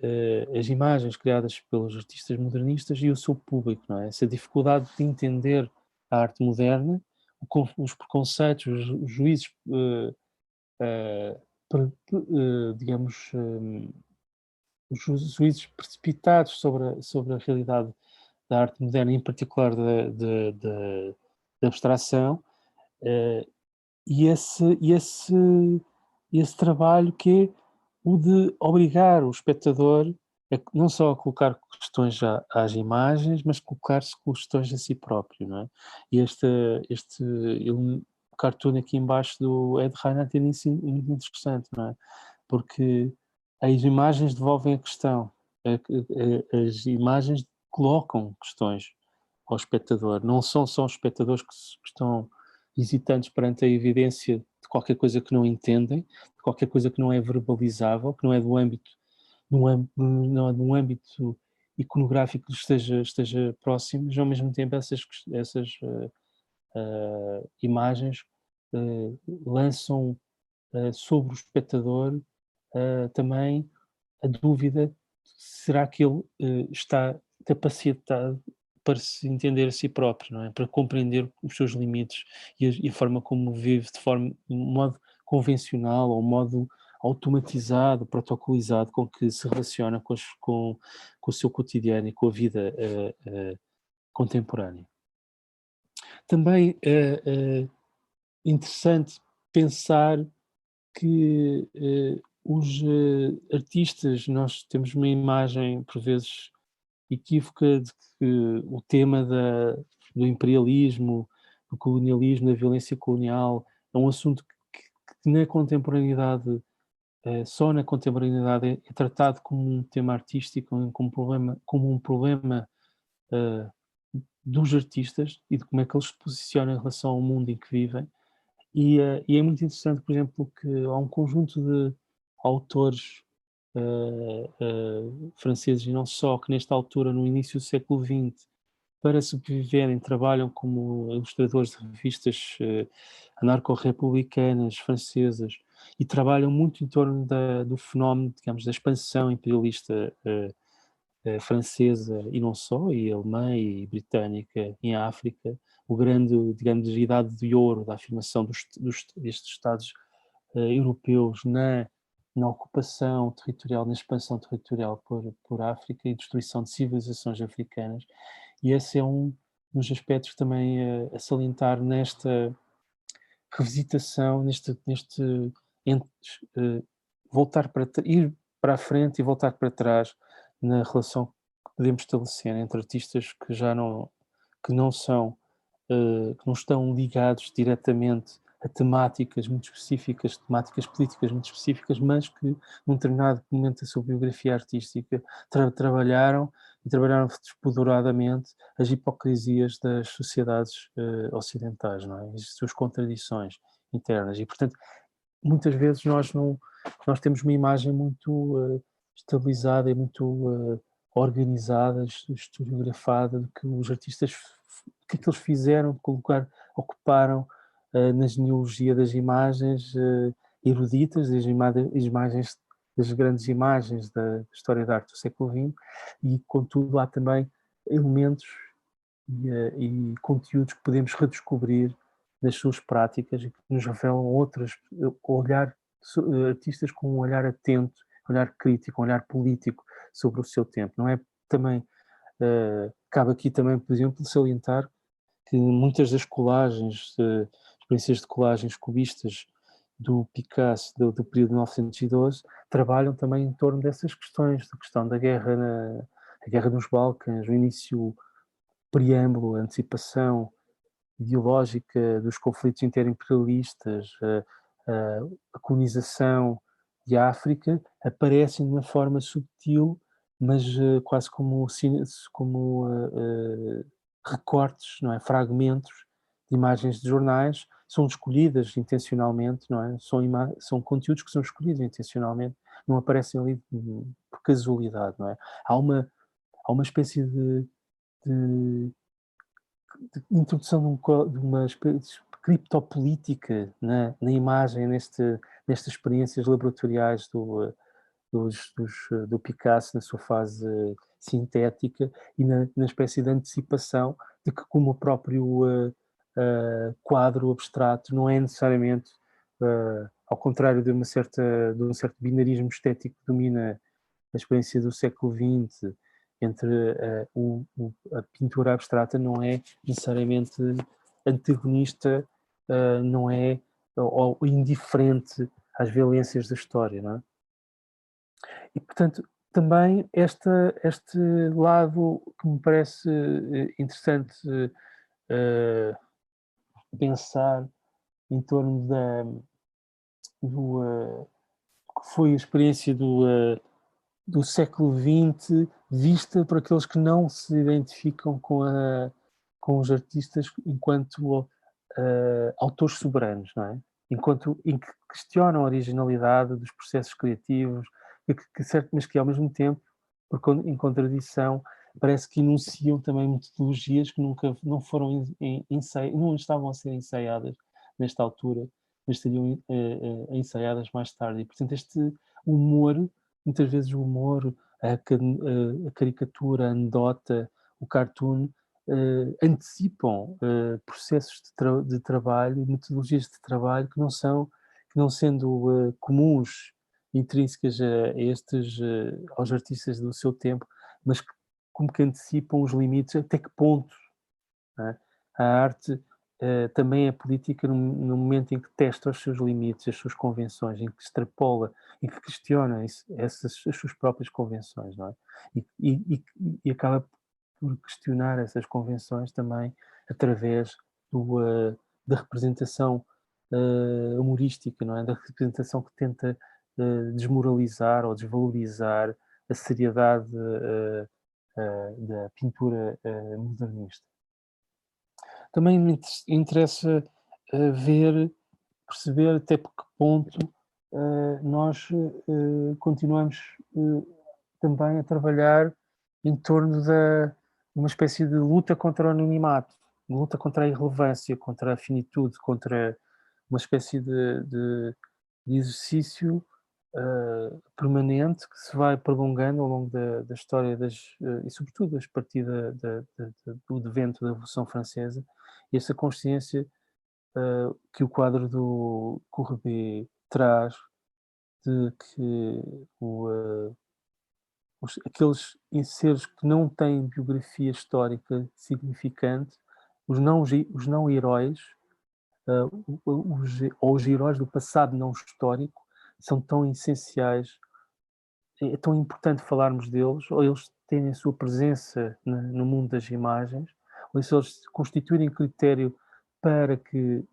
as imagens criadas pelos artistas modernistas e o seu público, não é? Essa dificuldade de entender a arte moderna, os preconceitos, os juízos, digamos, os juízos precipitados sobre a realidade da arte moderna, em particular da abstração, e esse trabalho que é o de obrigar o espectador não só a colocar questões às imagens, mas colocar-se questões a si próprio, não é? E o cartoon aqui embaixo do Ed Reinhardt é muito interessante, não é? Porque as imagens devolvem a questão, as imagens colocam questões ao espectador, não são só os espectadores que estão hesitantes perante a evidência de qualquer coisa que não entendem, de qualquer coisa que não é verbalizável, que não é do âmbito iconográfico que esteja próximo, mas ao mesmo tempo essas imagens lançam sobre o espectador também a dúvida: será que ele está capacitado para se entender a si próprio, não é? Para compreender os seus limites e a forma como vive de modo convencional ou modo automatizado, protocolizado, com que se relaciona com o seu cotidiano e com a vida contemporânea. Também é interessante pensar que os artistas, nós temos uma imagem, por vezes, equívoca de que o tema do imperialismo, do colonialismo, da violência colonial, é um assunto que na contemporaneidade, só na contemporaneidade, é tratado como um tema artístico, como um problema dos artistas e de como é que eles se posicionam em relação ao mundo em que vivem. E é muito interessante, por exemplo, que há um conjunto de autores franceses, e não só, que nesta altura, no início do século XX, para sobreviverem, trabalham como ilustradores de revistas anarco-republicanas francesas, e trabalham muito em torno do fenómeno, digamos, da expansão imperialista francesa e não só, e alemã e britânica em África, o grande, digamos, idade de ouro da afirmação destes Estados europeus na ocupação territorial, na expansão territorial por África e destruição de civilizações africanas. E esse é um dos aspectos também a salientar nesta revisitação, voltar ir para a frente e voltar para trás na relação que podemos estabelecer entre artistas que já não, que não são, que não estão ligados diretamente a temáticas muito específicas, temáticas políticas muito específicas, mas que num determinado momento da sua biografia artística trabalharam despoderadamente as hipocrisias das sociedades ocidentais, não é? As suas contradições internas. E, portanto, muitas vezes nós temos uma imagem muito estabilizada e muito organizada, historiografada, de que os artistas, o que é que eles fizeram, ocuparam na genealogia das imagens eruditas, das imagens, das grandes imagens da história da arte do século XX, e contudo há também elementos e conteúdos que podemos redescobrir nas suas práticas e que nos revelam artistas com um olhar atento, um olhar crítico, um olhar político sobre o seu tempo. Não é também, cabe aqui também, por exemplo, salientar que muitas das colagens, experiências de colagens cubistas do Picasso, do período de 1912, trabalham também em torno dessas questões, da questão da guerra, a guerra nos Balcãs, o início, preâmbulo, a antecipação ideológica dos conflitos interimperialistas, a colonização de África, aparecem de uma forma subtil, mas quase como recortes, não é? Fragmentos de imagens de jornais, são escolhidas intencionalmente, não é? São conteúdos que são escolhidos intencionalmente, não aparecem ali por casualidade, não é? Há uma espécie de introdução de uma espécie de criptopolítica na imagem, nestas experiências laboratoriais do Picasso na sua fase sintética e na espécie de antecipação de que, como o próprio quadro abstrato não é necessariamente, ao contrário de um certo binarismo estético que domina a experiência do século XX entre a pintura abstrata, não é necessariamente antagonista, não é ou indiferente às violências da história, não é? E, portanto, também este lado que me parece interessante pensar em torno que foi a experiência do século XX vista por aqueles que não se identificam com os artistas enquanto autores soberanos, não é? Em que questionam a originalidade dos processos criativos, mas que ao mesmo tempo, em contradição, parece que enunciam também metodologias que não foram não estavam a ser ensaiadas nesta altura, mas seriam ensaiadas mais tarde. E, portanto, este humor, muitas vezes o humor, a caricatura, a anedota, o cartoon, antecipam processos de trabalho, metodologias de trabalho que não sendo comuns, intrínsecas aos artistas do seu tempo, mas que como que antecipam os limites, até que ponto, não é? A arte também é política no momento em que testa os seus limites, as suas convenções, em que extrapola, em que questiona as suas próprias convenções, não é? E acaba por questionar essas convenções também através da representação humorística, não é? Da representação que tenta desmoralizar ou desvalorizar a seriedade da pintura modernista. Também me interessa perceber até por que ponto nós continuamos também a trabalhar em torno de uma espécie de luta contra o anonimato, luta contra a irrelevância, contra a finitude, contra uma espécie de exercício permanente que se vai prolongando ao longo da história e sobretudo a partir do advento da Revolução Francesa, e essa consciência que o quadro do Courbet traz de que aqueles seres que não têm biografia histórica significante, os não heróis, ou os heróis do passado não histórico, são tão essenciais, é tão importante falarmos deles, ou eles terem a sua presença no mundo das imagens, ou se eles constituírem critério para que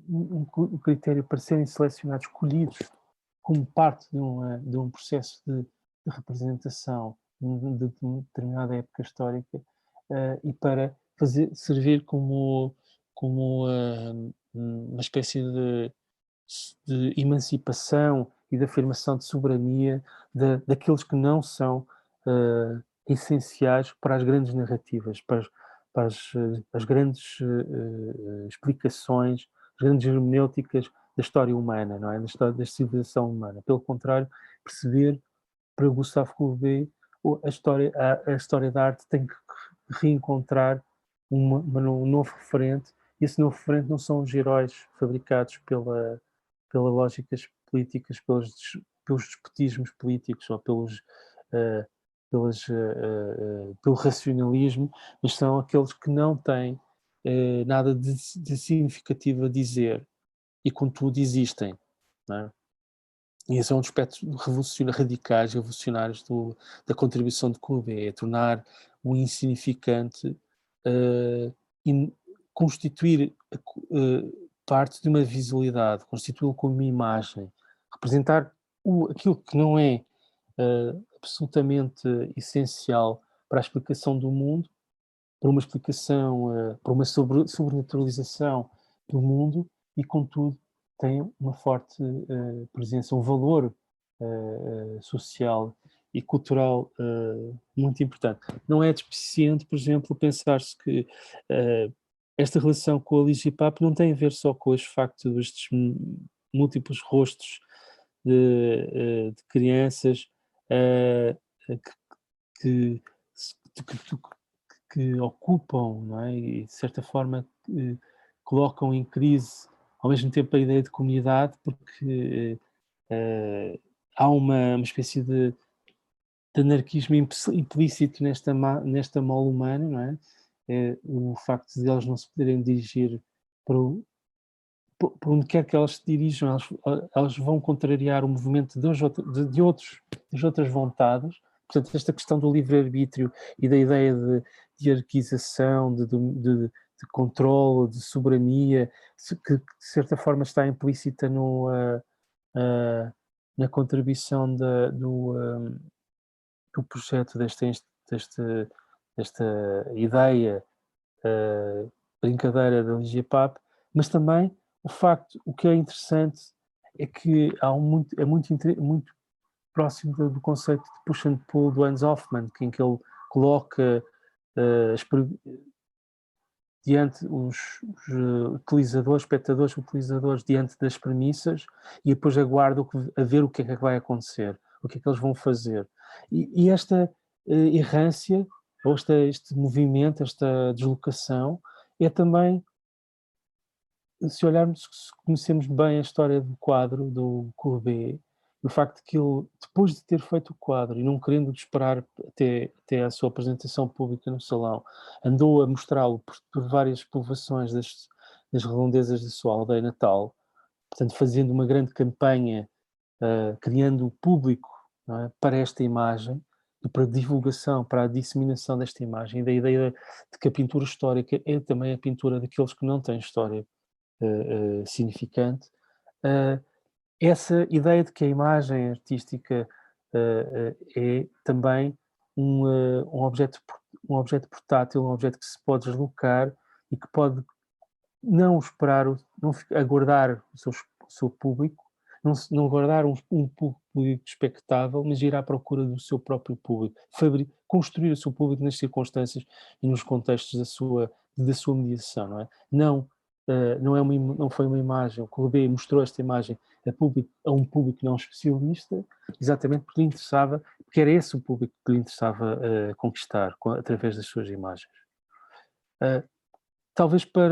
um critério para serem selecionados, escolhidos como parte de um processo de representação de determinada época histórica, e para servir como uma espécie de emancipação e de afirmação de soberania daqueles que não são essenciais para as grandes narrativas, para as grandes explicações, as grandes hermenêuticas da história humana, não é? Da civilização humana. Pelo contrário, perceber, para Gustave Courbet, a história da arte tem que reencontrar um novo referente, e esse novo referente não são os heróis fabricados pelas lógicas políticas, pelos despotismos políticos ou uh, pelo racionalismo, mas são aqueles que não têm nada de significativo a dizer e, contudo, existem. Não é? E esse é um dos aspectos radicais, revolucionários da contribuição de Courbet, é tornar o insignificante e constituir parte de uma visualidade, constituí-lo como uma imagem, representar aquilo que não é absolutamente essencial para a explicação do mundo, para uma explicação, para uma sobrenaturalização do mundo, e, contudo, tem uma forte presença, um valor social e cultural muito importante. Não é despiciente, por exemplo, pensar-se que esta relação com a Ligia Pape não tem a ver só com este facto destes múltiplos rostos de crianças que, que, que ocupam, não é? E de certa forma colocam em crise ao mesmo tempo a ideia de comunidade, porque há uma espécie de anarquismo implícito nesta mole humana, não é? O facto de elas não se poderem dirigir por onde quer que elas se dirijam, elas vão contrariar o movimento de outras vontades. Portanto, esta questão do livre-arbítrio e da ideia de hierarquização, de controle, de soberania, que de certa forma está implícita na contribuição do projeto desta ideia brincadeira da Ligia Pape, mas também o que é interessante é que é muito próximo do conceito de push and pull do Hans Hofmann, em que ele coloca diante os espectadores utilizadores diante das premissas, e depois aguarda a ver o que é que vai acontecer, o que é que eles vão fazer. E esta errância, ou este movimento, esta deslocação, é também, se olharmos, se conhecemos bem a história do quadro do Courbet, o facto de que ele, depois de ter feito o quadro e não querendo esperar até a sua apresentação pública no salão, andou a mostrá-lo por várias povoações das redondezas da sua aldeia natal, portanto fazendo uma grande campanha, criando o público, não é, para esta imagem e para a divulgação, para a disseminação desta imagem, e da ideia de que a pintura histórica é também a pintura daqueles que não têm história significante. Essa ideia de que a imagem artística é também um objeto portátil, um objeto que se pode deslocar e que pode não esperar, não aguardar o seu público, não guardar um público expectável, mas ir à procura do seu próprio público, construir o seu público nas circunstâncias e nos contextos da sua mediação, não é? Não não foi uma imagem, o Courbet mostrou esta imagem a um público não especialista, exatamente porque lhe interessava, porque era esse o público que lhe interessava conquistar através das suas imagens. Talvez porque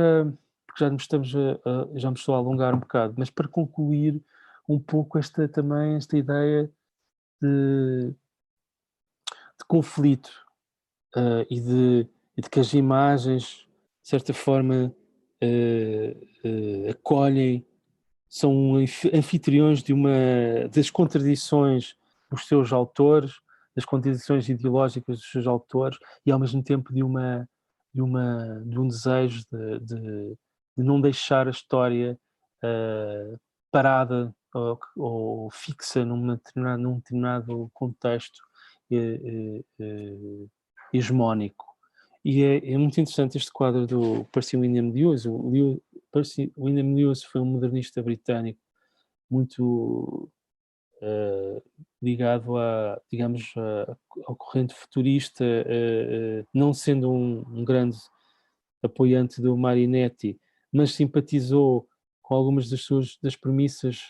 já me estou a alongar um bocado, mas para concluir um pouco esta ideia de conflito, e de que as imagens, de certa forma, acolhem, são anfitriões das contradições dos seus autores, das contradições ideológicas dos seus autores, e ao mesmo tempo de um desejo de não deixar a história parada ou fixa num determinado contexto hegemónico. E é muito interessante este quadro do Percy Wyndham Lewis. Percy Wyndham Lewis foi um modernista britânico muito ligado digamos, ao corrente futurista, não sendo um grande apoiante do Marinetti, mas simpatizou com algumas das premissas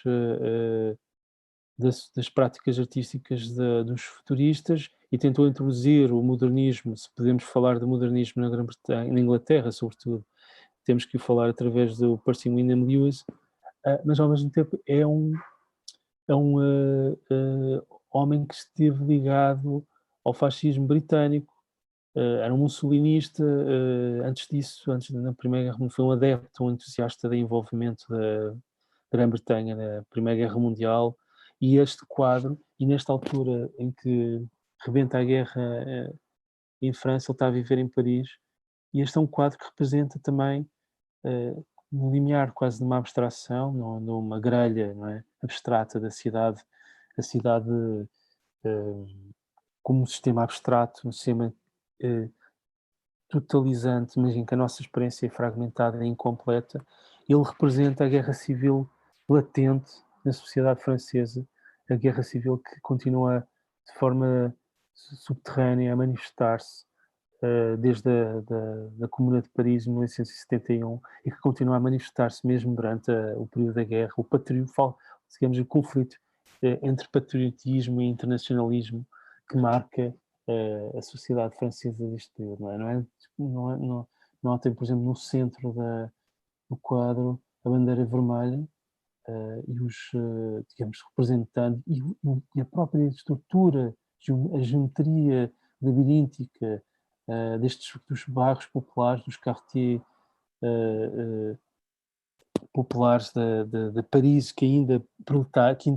das práticas artísticas dos futuristas e tentou introduzir o modernismo, se podemos falar de modernismo na Grã-Bretanha, na Inglaterra, sobretudo, temos que o falar através do Percy Wyndham Lewis, mas ao mesmo tempo é um homem que esteve ligado ao fascismo britânico, era um mussolinista, antes disso, na Primeira Guerra Mundial, foi um adepto, um entusiasta de envolvimento da Grã-Bretanha na Primeira Guerra Mundial, e este quadro, e nesta altura em que rebenta a guerra em França, ele está a viver em Paris, e este é um quadro que representa também no limiar quase de uma abstração, numa grelha, não é, abstrata da cidade, a cidade como um sistema abstrato, um sistema totalizante, mas em que a nossa experiência é fragmentada e incompleta. Ele representa a guerra civil latente na sociedade francesa, a guerra civil que continua de forma subterrânea a manifestar-se desde a Comuna de Paris em 1971 e que continua a manifestar-se mesmo durante o período da guerra, digamos, o conflito entre patriotismo e internacionalismo que marca a sociedade francesa deste período. Não tem, por exemplo, no centro do quadro a bandeira vermelha e os, digamos, representando e a própria estrutura, a geometria labiríntica dos bairros populares, dos quartiers populares de Paris, que ainda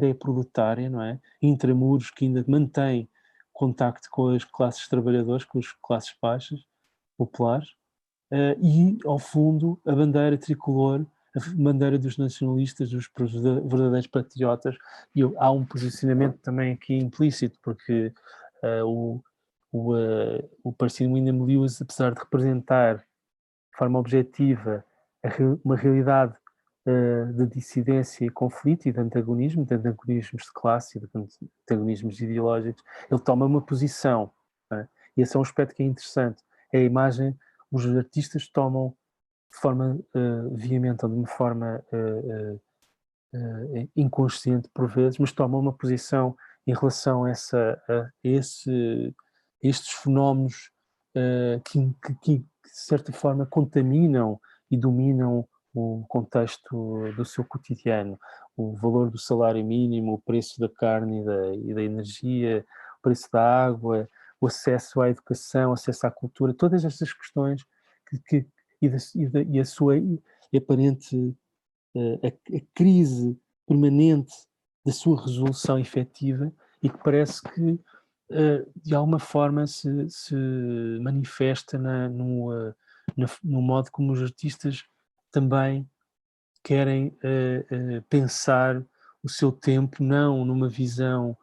é proletária, não é? Intramuros, que ainda mantém contacto com as classes trabalhadoras, com as classes baixas, populares, e ao fundo a bandeira tricolor, a bandeira dos nacionalistas, dos verdadeiros patriotas, e há um posicionamento também aqui implícito, porque o Percy Wyndham Lewis, apesar de representar de forma objetiva uma realidade de dissidência e conflito e de antagonismos de classe e de antagonismos ideológicos, ele toma uma posição, não é? E esse é um aspecto que é interessante. É a imagem, os artistas tomam de forma veemente ou de uma forma inconsciente por vezes, mas tomam uma posição em relação a estes fenómenos que, de certa forma, contaminam e dominam o contexto do seu cotidiano. O valor do salário mínimo, o preço da carne e da energia, o preço da água, o acesso à educação, o acesso à cultura, todas estas questões e a sua aparente a crise permanente da sua resolução efetiva e que parece que de alguma forma se manifesta no modo como os artistas também querem pensar o seu tempo, não numa visão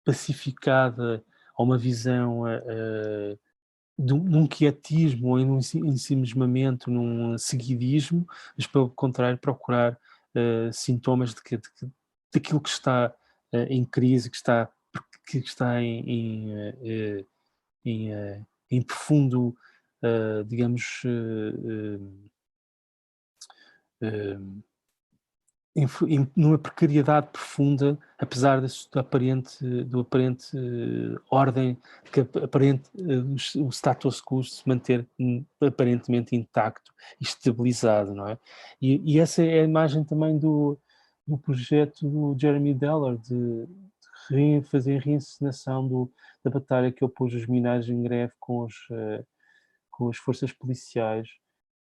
pacificada ou uma visão num quietismo ou num ensimismamento, num seguidismo, mas pelo contrário procurar sintomas daquilo que está em crise, que está em profundo, digamos, numa precariedade profunda, apesar do aparente ordem, o status quo se manter aparentemente intacto e estabilizado, não é? E essa é a imagem também do projeto do Jeremy Deller, de fazer a reencenação da batalha que opôs os militares em greve com as forças policiais,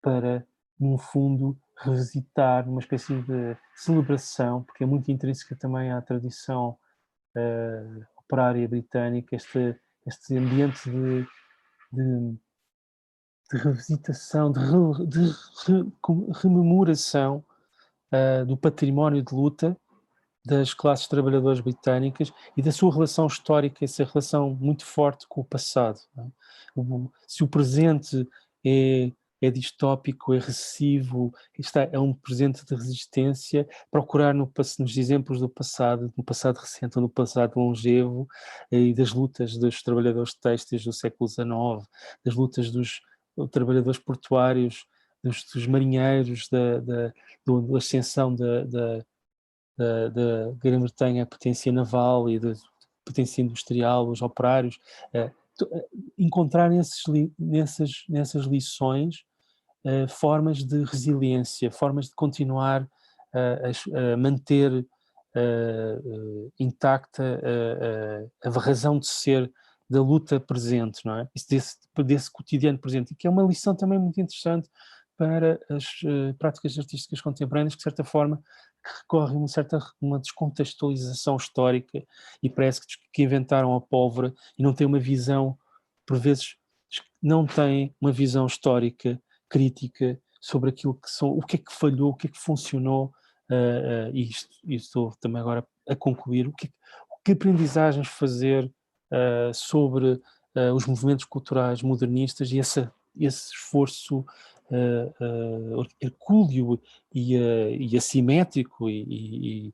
para, num fundo, revisitar uma espécie de celebração, porque é muito intrínseca também à tradição operária britânica, este ambiente de revisitação, de rememoração do património de luta das classes trabalhadoras britânicas e da sua relação histórica, essa relação muito forte com o passado. Não é? Se o presente é distópico, é recessivo, é um presente de resistência, procurar nos exemplos do passado, no passado recente ou no passado longevo, e das lutas dos trabalhadores têxteis do século XIX, das lutas dos trabalhadores portuários, dos marinheiros, da ascensão da Grã-Bretanha, a potência naval e da potência industrial, os operários, encontrar nessas lições formas de resiliência, formas de continuar a manter intacta a razão de ser da luta presente, não é? Desse cotidiano presente, e que é uma lição também muito interessante para as práticas artísticas contemporâneas, que de certa forma recorrem a uma descontextualização histórica, e parece que inventaram a pólvora e não têm uma visão, por vezes, não têm uma visão histórica, crítica, sobre aquilo que são, o que é que falhou, o que é que funcionou, e estou também agora a concluir, que aprendizagens fazer sobre os movimentos culturais modernistas e esse esforço hercúleo e assimétrico e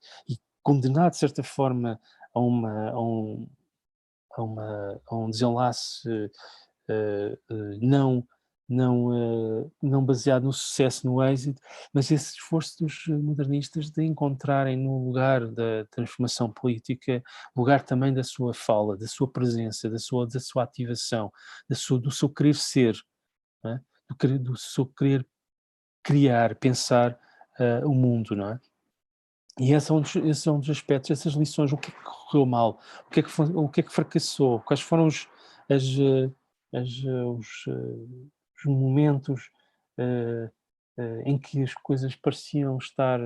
condenado, de certa forma, a um desenlace não baseado no sucesso, no êxito, mas esse esforço dos modernistas de encontrarem no lugar da transformação política, lugar também da sua fala, da sua presença, da sua ativação, do seu querer ser, não é? Do seu querer criar, pensar o mundo, não é? E esse é um dos aspectos, essas lições, o que é que correu mal, o que é que fracassou, quais foram os momentos em que as coisas pareciam estar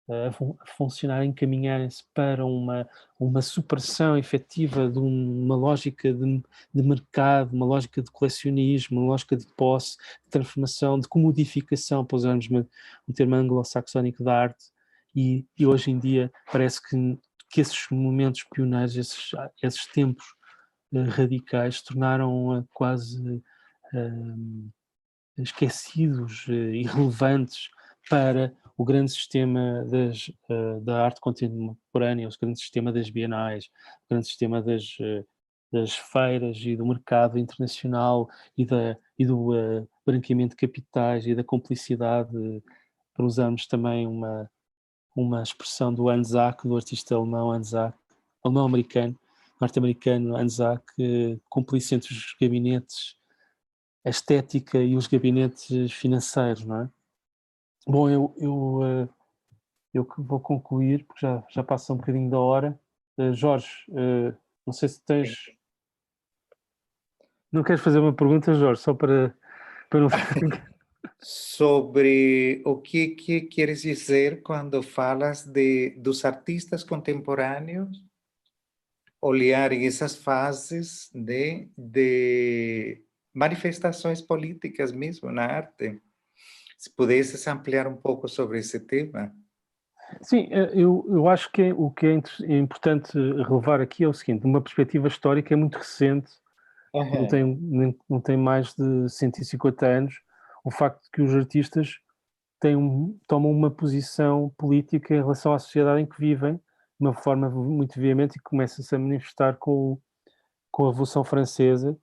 a funcionar, a encaminharem-se para uma supressão efetiva de uma lógica de mercado, uma lógica de colecionismo, uma lógica de posse, de transformação, de comodificação, para usarmos um termo anglo-saxónico da arte, e hoje em dia parece que esses momentos pioneiros, esses tempos radicais, se tornaram quase esquecidos, irrelevantes para o grande sistema da arte contemporânea, o grande sistema das bienais, o grande sistema das feiras e do mercado internacional e do branqueamento de capitais e da complicidade, para usarmos também uma expressão do Anzac, do artista alemão Anzac, alemão-americano, norte-americano Anzac, cúmplice entre os gabinetes, a estética e os gabinetes financeiros, não é? Bom, eu vou concluir, porque já passa um bocadinho da hora. Jorge, não sei se tens... Não queres fazer uma pergunta, Jorge, só para não ficar... Sobre o que queres dizer quando falas dos artistas contemporâneos olharem essas fases de manifestações políticas mesmo na arte. Se pudesses ampliar um pouco sobre esse tema. Sim, eu acho que o que é importante relevar aqui é o seguinte: uma perspectiva histórica é muito recente, não tem mais de 150 anos, o facto de que os artistas tomam uma posição política em relação à sociedade em que vivem, de uma forma muito veemente, e começa-se a manifestar com a Revolução Francesa,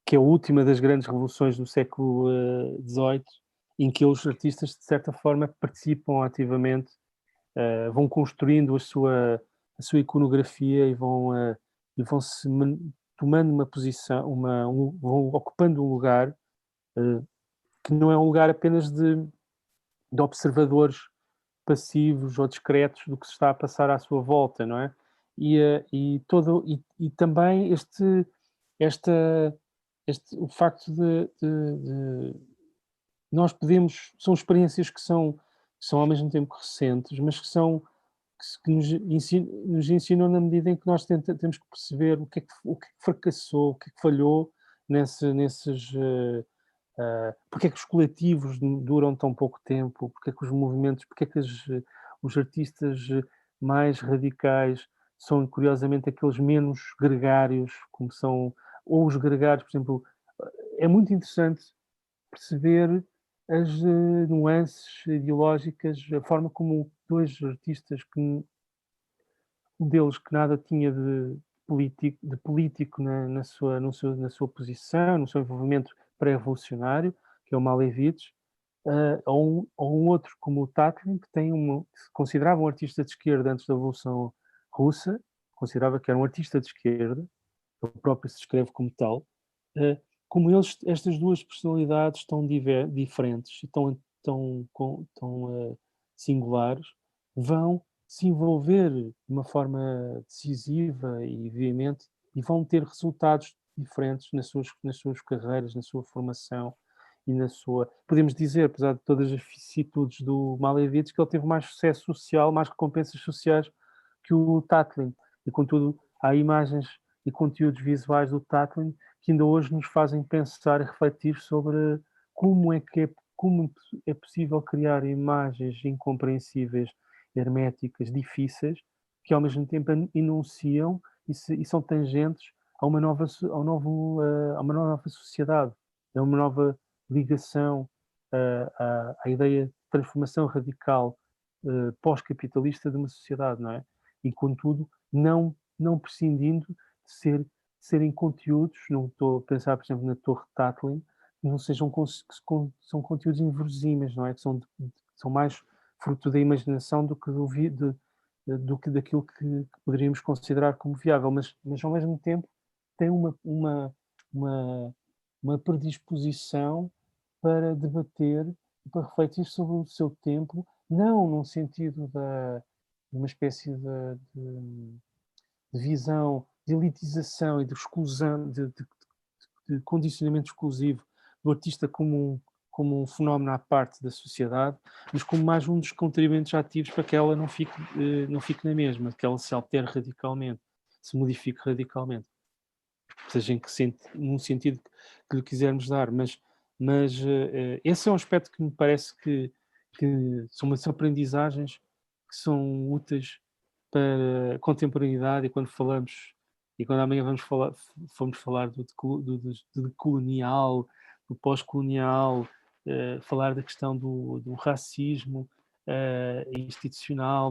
que é a última das grandes revoluções do século XVIII, em que os artistas, de certa forma, participam ativamente, vão construindo a sua iconografia e vão se tomando uma posição, vão ocupando um lugar que não é um lugar apenas de observadores passivos ou discretos do que se está a passar à sua volta, não é? E também o facto de nós são experiências que são ao mesmo tempo recentes, mas que nos ensinam na medida em que nós temos que perceber o que é que fracassou, o que é que falhou nesses... porque é que os coletivos duram tão pouco tempo, porque é que os movimentos, porque é que os artistas mais radicais são, curiosamente, aqueles menos gregários, como são, ou os gregários, por exemplo, é muito interessante perceber as nuances ideológicas, a forma como dois artistas, um deles que nada tinha de político na sua posição, no seu envolvimento pré-revolucionário, que é o Malevich, ou um outro como o Tatlin, que se considerava um artista de esquerda antes da Revolução Russa, considerava que era um artista de esquerda, ele próprio se descreve como tal, como estas duas personalidades tão diferentes e tão singulares, vão se envolver de uma forma decisiva e veemente e vão ter resultados diferentes nas suas carreiras, na sua formação e na sua... Podemos dizer, apesar de todas as vicissitudes do Malevich, que ele teve mais sucesso social, mais recompensas sociais que o Tatlin. E, contudo, há imagens e conteúdos visuais do Tatlin que ainda hoje nos fazem pensar e refletir sobre como é possível criar imagens incompreensíveis, herméticas, difíceis, que ao mesmo tempo enunciam e são tangentes a uma nova sociedade, a uma nova ligação à ideia de transformação radical pós-capitalista de uma sociedade, não é? E, contudo, não prescindindo de serem conteúdos, não estou a pensar, por exemplo, na Torre Tatlin, que não são conteúdos inverosímeis, não é? Que são mais fruto da imaginação do que daquilo que poderíamos considerar como viável, mas ao mesmo tempo tem uma predisposição para debater e para refletir sobre o seu tempo, não num sentido de uma espécie de visão de elitização e de exclusão, de condicionamento exclusivo do artista como um fenómeno à parte da sociedade, mas como mais um dos contribuintes ativos para que ela não fique na mesma, que ela se altere radicalmente, se modifique radicalmente. Seja num sentido que lhe quisermos dar, mas esse é um aspecto que me parece que são umas aprendizagens que são úteis para a contemporaneidade e quando amanhã formos falar do decolonial, do pós-colonial, falar da questão do racismo institucional,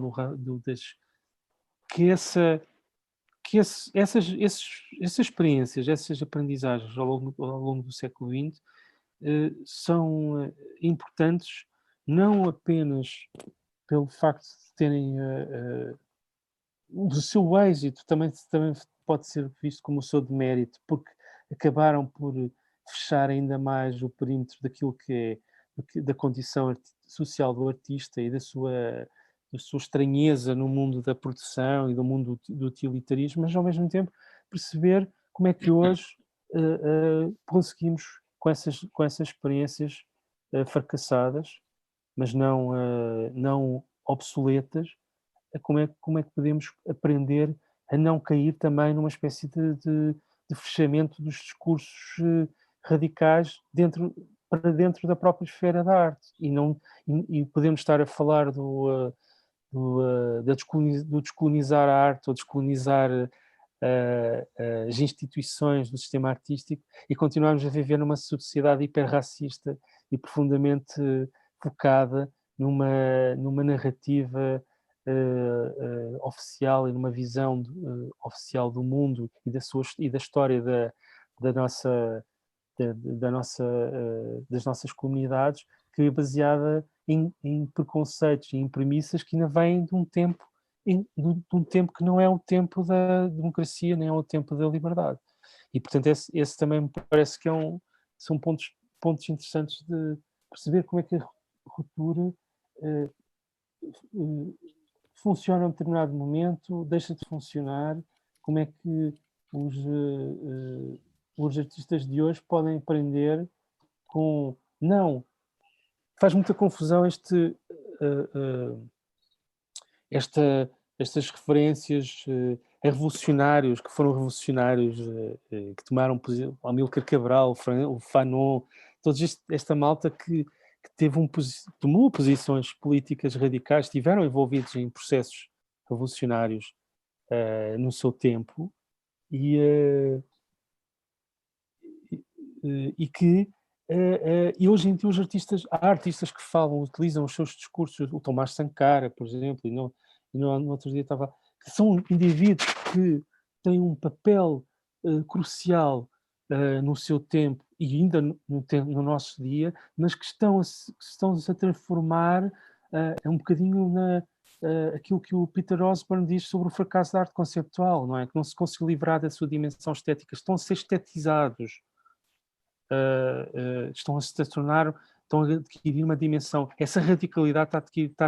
essas experiências, essas aprendizagens ao longo do século XX são importantes não apenas pelo facto de terem o seu êxito, também pode ser visto como o seu demérito, porque acabaram por fechar ainda mais o perímetro daquilo que é da condição social do artista e da sua estranheza no mundo da produção e do mundo do utilitarismo, mas ao mesmo tempo perceber como é que hoje conseguimos, com essas experiências fracassadas, mas não obsoletas, como é que podemos aprender a não cair também numa espécie de fechamento dos discursos radicais para dentro da própria esfera da arte. E podemos estar a falar do descolonizar a arte ou descolonizar as instituições do sistema artístico e continuarmos a viver numa sociedade hiperracista e profundamente focada numa narrativa oficial e numa visão oficial do mundo e da história das nossas comunidades que é baseada em preconceitos e em premissas que ainda vêm de um tempo, de um tempo que não é o tempo da democracia, nem é o tempo da liberdade. E, portanto, esse também me parece que são pontos interessantes de perceber como é que a ruptura funciona em determinado momento, deixa de funcionar, como é que os artistas de hoje podem aprender com... Não, faz muita confusão estas referências a revolucionários, que foram revolucionários, que tomaram posição, Amílcar Cabral, o Fanon, toda esta malta que tomou posições políticas radicais, estiveram envolvidos em processos revolucionários no seu tempo e hoje em dia há artistas que utilizam os seus discursos, o Tomás Sankara, por exemplo, no outro dia que são indivíduos que têm um papel crucial no seu tempo e ainda no nosso dia, mas que estão-se a transformar um bocadinho aquilo que o Peter Osborne diz sobre o fracasso da arte conceptual, não é? Que não se conseguiu livrar da sua dimensão estética, estão a ser estetizados. Estão a adquirir uma dimensão, essa radicalidade está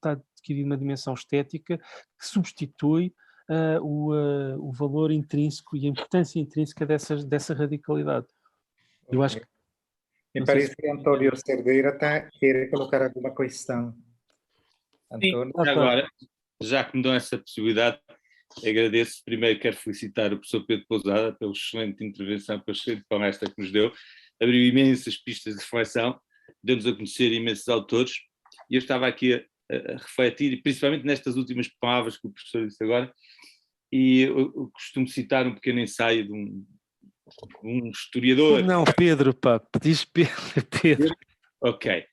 a adquirir uma dimensão estética que substitui o valor intrínseco e a importância intrínseca dessa radicalidade. Eu acho que... Me parece que António Cerdeira quer colocar alguma questão. António? Sim, agora, já que me dão essa possibilidade, agradeço. Primeiro quero felicitar o professor Pedro Pousada pela excelente intervenção, pela excelente palestra que nos deu. Abriu imensas pistas de reflexão, deu-nos a conhecer imensos autores, e eu estava aqui a refletir, principalmente nestas últimas palavras que o professor disse agora, e eu costumo citar um pequeno ensaio de um historiador... Não, Pedro, pá, diz Pedro. Ok.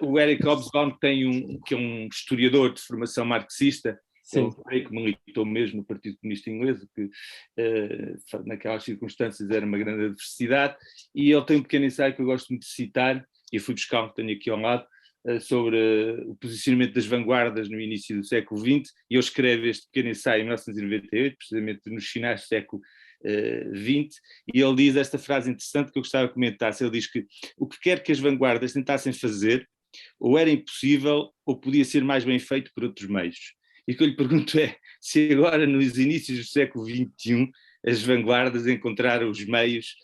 O Eric Hobsbawm que é um historiador de formação marxista. Sim. Ele que militou mesmo no Partido Comunista Inglês, que naquelas circunstâncias era uma grande adversidade, e ele tem um pequeno ensaio que eu gosto muito de citar, e eu fui buscar, tenho aqui ao lado, sobre o posicionamento das vanguardas no início do século XX, e ele escreve este pequeno ensaio em 1998, precisamente nos finais do século XX, e ele diz esta frase interessante que eu gostava de comentar. Ele diz que o que quer que as vanguardas tentassem fazer, ou era impossível, ou podia ser mais bem feito por outros meios. E o que eu lhe pergunto é se agora, nos inícios do século XXI, as vanguardas encontraram os meios,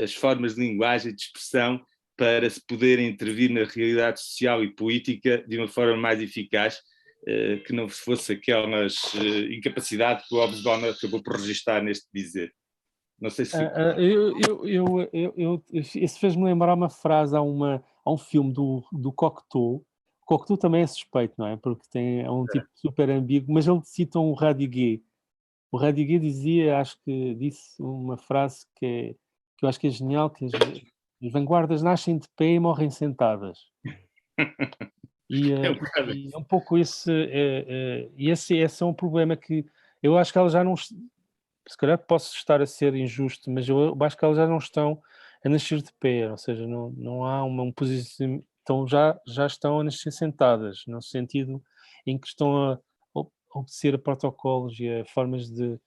as formas de linguagem, de expressão, para se poderem intervir na realidade social e política de uma forma mais eficaz, que não fosse aquelas incapacidade que o Hobsbawm acabou por registrar neste dizer. Não sei se... Isso fez-me lembrar uma frase, há um filme do Cocteau. O Cocteau também é suspeito, não é? Porque é um tipo super ambíguo, mas ele cita um Radiguet. O Radiguet disse uma frase que eu acho que é genial, que as vanguardas nascem de pé e morrem sentadas. E é um pouco esse é um problema que eu acho que elas já não... Se calhar posso estar a ser injusto, mas eu acho que elas já não estão a nascer de pé, ou seja, não há uma posição... Então já estão a nascer sentadas, no sentido em que estão a obedecer a protocolos e a formas de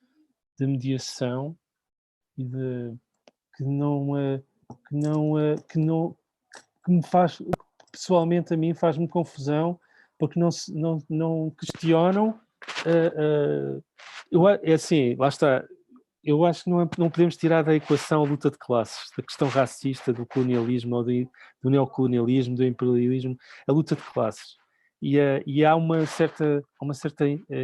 mediação e que me faz, pessoalmente a mim faz-me confusão, porque não questionam. É assim, lá está. Eu acho que não podemos tirar da equação a luta de classes, da questão racista, do colonialismo, ou do neocolonialismo, do imperialismo, a luta de classes. E há uma certa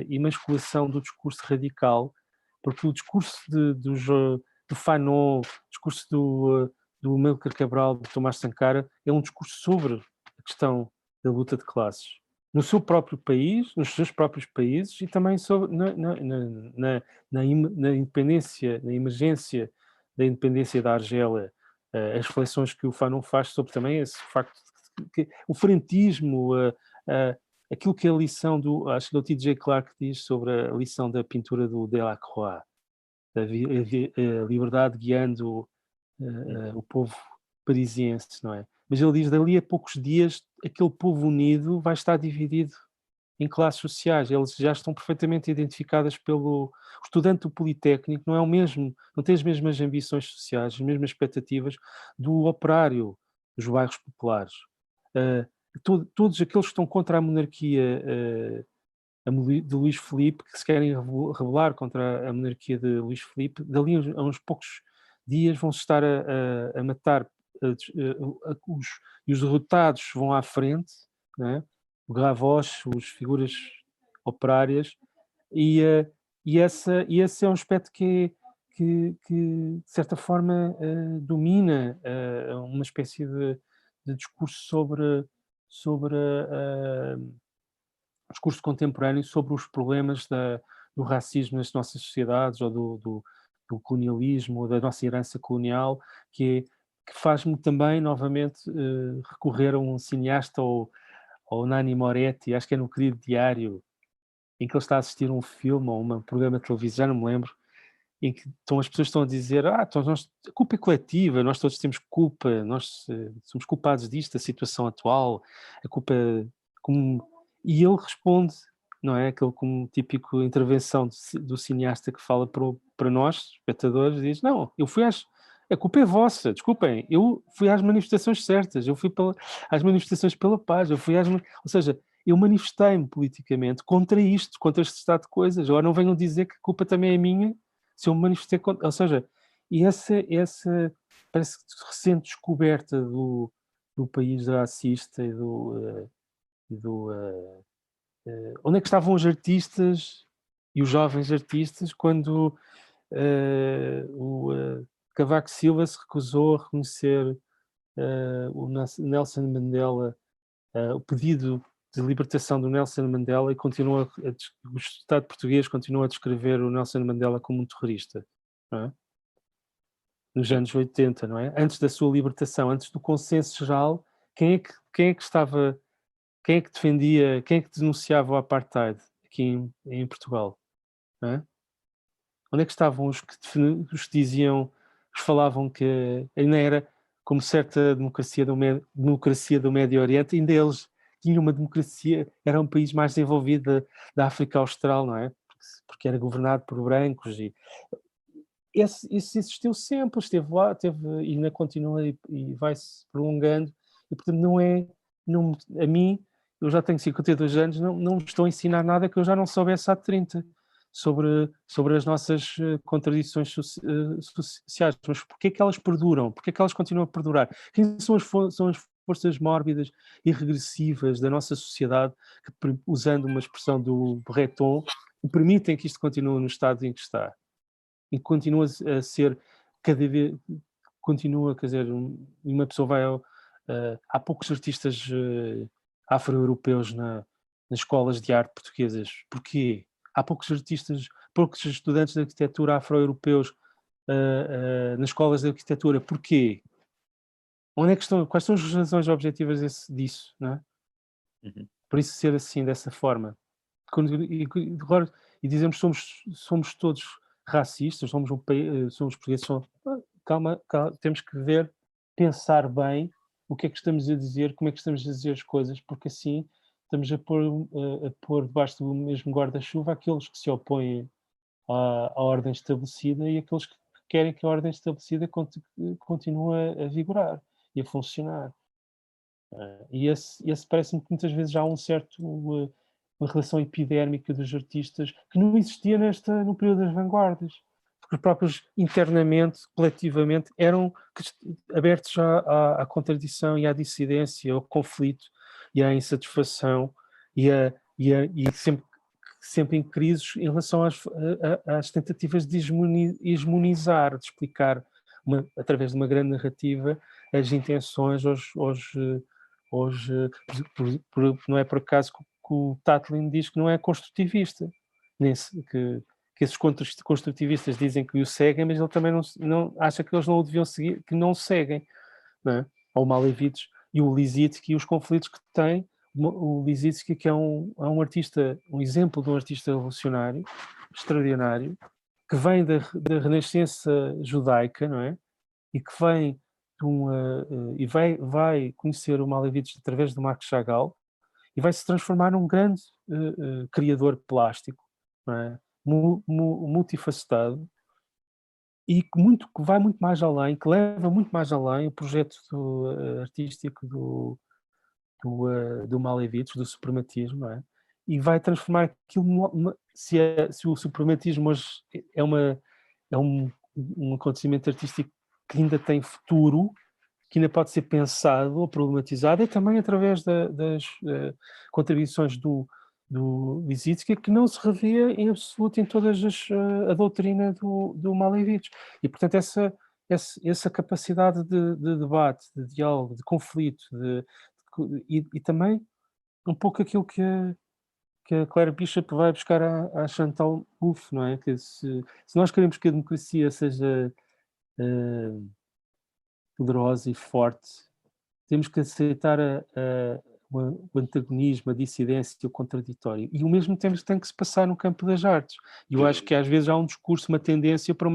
emasculação do discurso radical, porque o discurso do Fanon, o discurso do Amílcar Cabral, do Tomás Sankara, é um discurso sobre a questão da luta de classes. No seu próprio país, nos seus próprios países, e também sobre, na independência, na emergência da independência da Argélia, as reflexões que o Fanon faz sobre também esse facto que o frentismo, aquilo que é a lição acho que é o T.J. Clarke diz sobre a lição da pintura do Delacroix, a liberdade guiando o povo parisiense, não é? mas ele diz, dali a poucos dias, aquele povo unido vai estar dividido em classes sociais, eles já estão perfeitamente identificadas pelo... O estudante do Politécnico não é o mesmo, não tem as mesmas ambições sociais, as mesmas expectativas do operário dos bairros populares. Todos aqueles que estão contra a monarquia de Luís Filipe, que se querem rebelar contra a monarquia de Luís Filipe, dali a uns poucos dias vão-se estar a matar, e os derrotados vão à frente, não é? O Gavroche, as figuras operárias, e esse é um aspecto que de certa forma domina uma espécie de discurso sobre discurso contemporâneo sobre os problemas do racismo nas nossas sociedades, ou do colonialismo, ou da nossa herança colonial, que faz-me também, novamente, recorrer a um cineasta, ou Nanni Moretti, acho que é no Querido Diário, em que ele está a assistir a um filme ou um programa de televisão, já não me lembro, em que as pessoas estão a dizer, então a culpa é coletiva, nós todos temos culpa, nós somos culpados disto, da situação atual, a culpa... E ele responde, não é? Aquele como típico intervenção do cineasta que fala para nós, espectadores, diz, não, a culpa é vossa, desculpem, eu fui às manifestações certas, eu fui às manifestações pela paz, ou seja, eu manifestei-me politicamente contra isto, contra este estado de coisas, agora não venham dizer que a culpa também é minha, se eu me manifestei contra... Ou seja, e essa parece que recente descoberta do país racista e onde é que estavam os artistas e os jovens artistas quando o Cavaco Silva se recusou a reconhecer o Nelson Mandela, o pedido de libertação do Nelson Mandela, e o Estado português continua a descrever o Nelson Mandela como um terrorista, não é? Nos anos 80, não é? Antes da sua libertação, antes do consenso geral, quem é que defendia, quem é que denunciava o apartheid aqui em Portugal? Não é? Onde é que estavam os que diziam, os falavam que ainda era como certa democracia do Médio Oriente, ainda eles tinham uma democracia, era um país mais desenvolvido da África Austral, não é? Porque era governado por brancos, e isso existiu sempre, esteve lá, e ainda continua, e vai-se prolongando, e portanto a mim, eu já tenho 52 anos, não me estou a ensinar nada que eu já não soubesse há 30, sobre as nossas contradições sociais, mas porquê é que elas perduram? Porquê é que elas continuam a perdurar? Quem são as forças mórbidas e regressivas da nossa sociedade que, usando uma expressão do Breton, permitem que isto continue no estado em que está? E continua a ser cada vez... Continua, quer dizer, uma pessoa vai há poucos artistas afro-europeus nas escolas de arte portuguesas. Porquê? Há poucos estudantes de arquitetura afro-europeus nas escolas de arquitetura. Porquê? Onde é que estão? Quais são as razões objetivas disso, não é? Uhum. Por isso ser assim, dessa forma. E dizemos que somos todos racistas, somos portugueses, calma, temos que pensar bem o que é que estamos a dizer, como é que estamos a dizer as coisas, porque assim estamos a pôr debaixo do mesmo guarda-chuva aqueles que se opõem à ordem estabelecida e aqueles que querem que a ordem estabelecida continue a vigorar e a funcionar. E esse parece-me que muitas vezes há uma relação epidérmica dos artistas que não existia no período das vanguardas, porque os próprios internamente, coletivamente, eram abertos à contradição e à dissidência, ao conflito e à insatisfação e sempre em crises em relação às tentativas de hegemonizar, de explicar através de uma grande narrativa as intenções, não é por acaso que o Tatlin diz que não é construtivista, que esses construtivistas dizem que o seguem, mas ele também não acha que eles não o deviam seguir, que não o seguem, não é? Ou o Malevich e o Lissitzky e os conflitos que tem. O Lissitzky, que é um artista, um exemplo de um artista revolucionário, extraordinário, que vem da renascença judaica, não é? E que vem e vai conhecer o Malevich através do Marc Chagall e vai se transformar num grande criador plástico, não é? Multifacetado, e que vai muito mais além, que leva muito mais além o projeto artístico do Malevich, do suprematismo, não é? E vai transformar aquilo, se o suprematismo hoje é um acontecimento artístico que ainda tem futuro, que ainda pode ser pensado ou problematizado, é também através das contribuições do Lissitzky, que não se revia em absoluto em toda a doutrina do Malevich. E, portanto, essa capacidade de debate, de diálogo, de conflito, e também um pouco aquilo que a Claire Bishop vai buscar à Chantal Mouffe, não é? Que se nós queremos que a democracia seja poderosa e forte, temos que aceitar o antagonismo, a dissidência e o contraditório. E o mesmo tem que se passar no campo das artes. E eu acho que às vezes há um discurso, uma tendência para um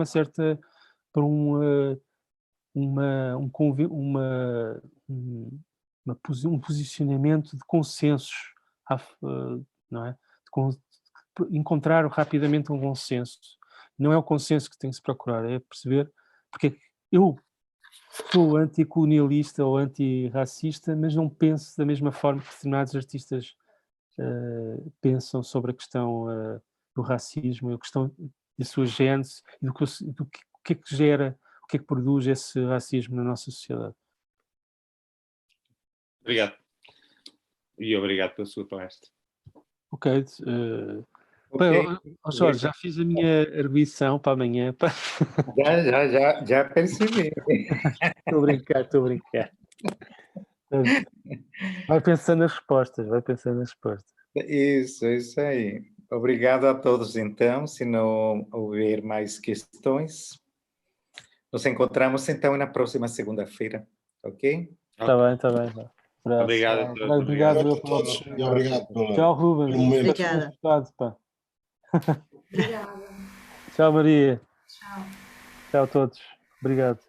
posicionamento de consensos, não é? Encontrar rapidamente um consenso. Não é o consenso que tem que se procurar, é perceber, porque eu sou anticolonialista ou antirracista, mas não penso da mesma forma que determinados artistas pensam sobre a questão do racismo, a questão da sua gênese e do que é que gera, o que é que produz esse racismo na nossa sociedade. Obrigado. E obrigado pela sua palestra. Ok. Jorge, já fiz a minha arguição para amanhã. Já percebi. Estou a brincar. Vai pensando nas respostas. Isso aí. Obrigado a todos, então. Se não houver mais questões, nos encontramos, então, na próxima segunda-feira, ok? Está bem. Obrigado. Obrigado a todos e obrigado pelo Tchau, Ruben. Obrigada. Tchau, Maria. Tchau. Tchau a todos. Obrigado.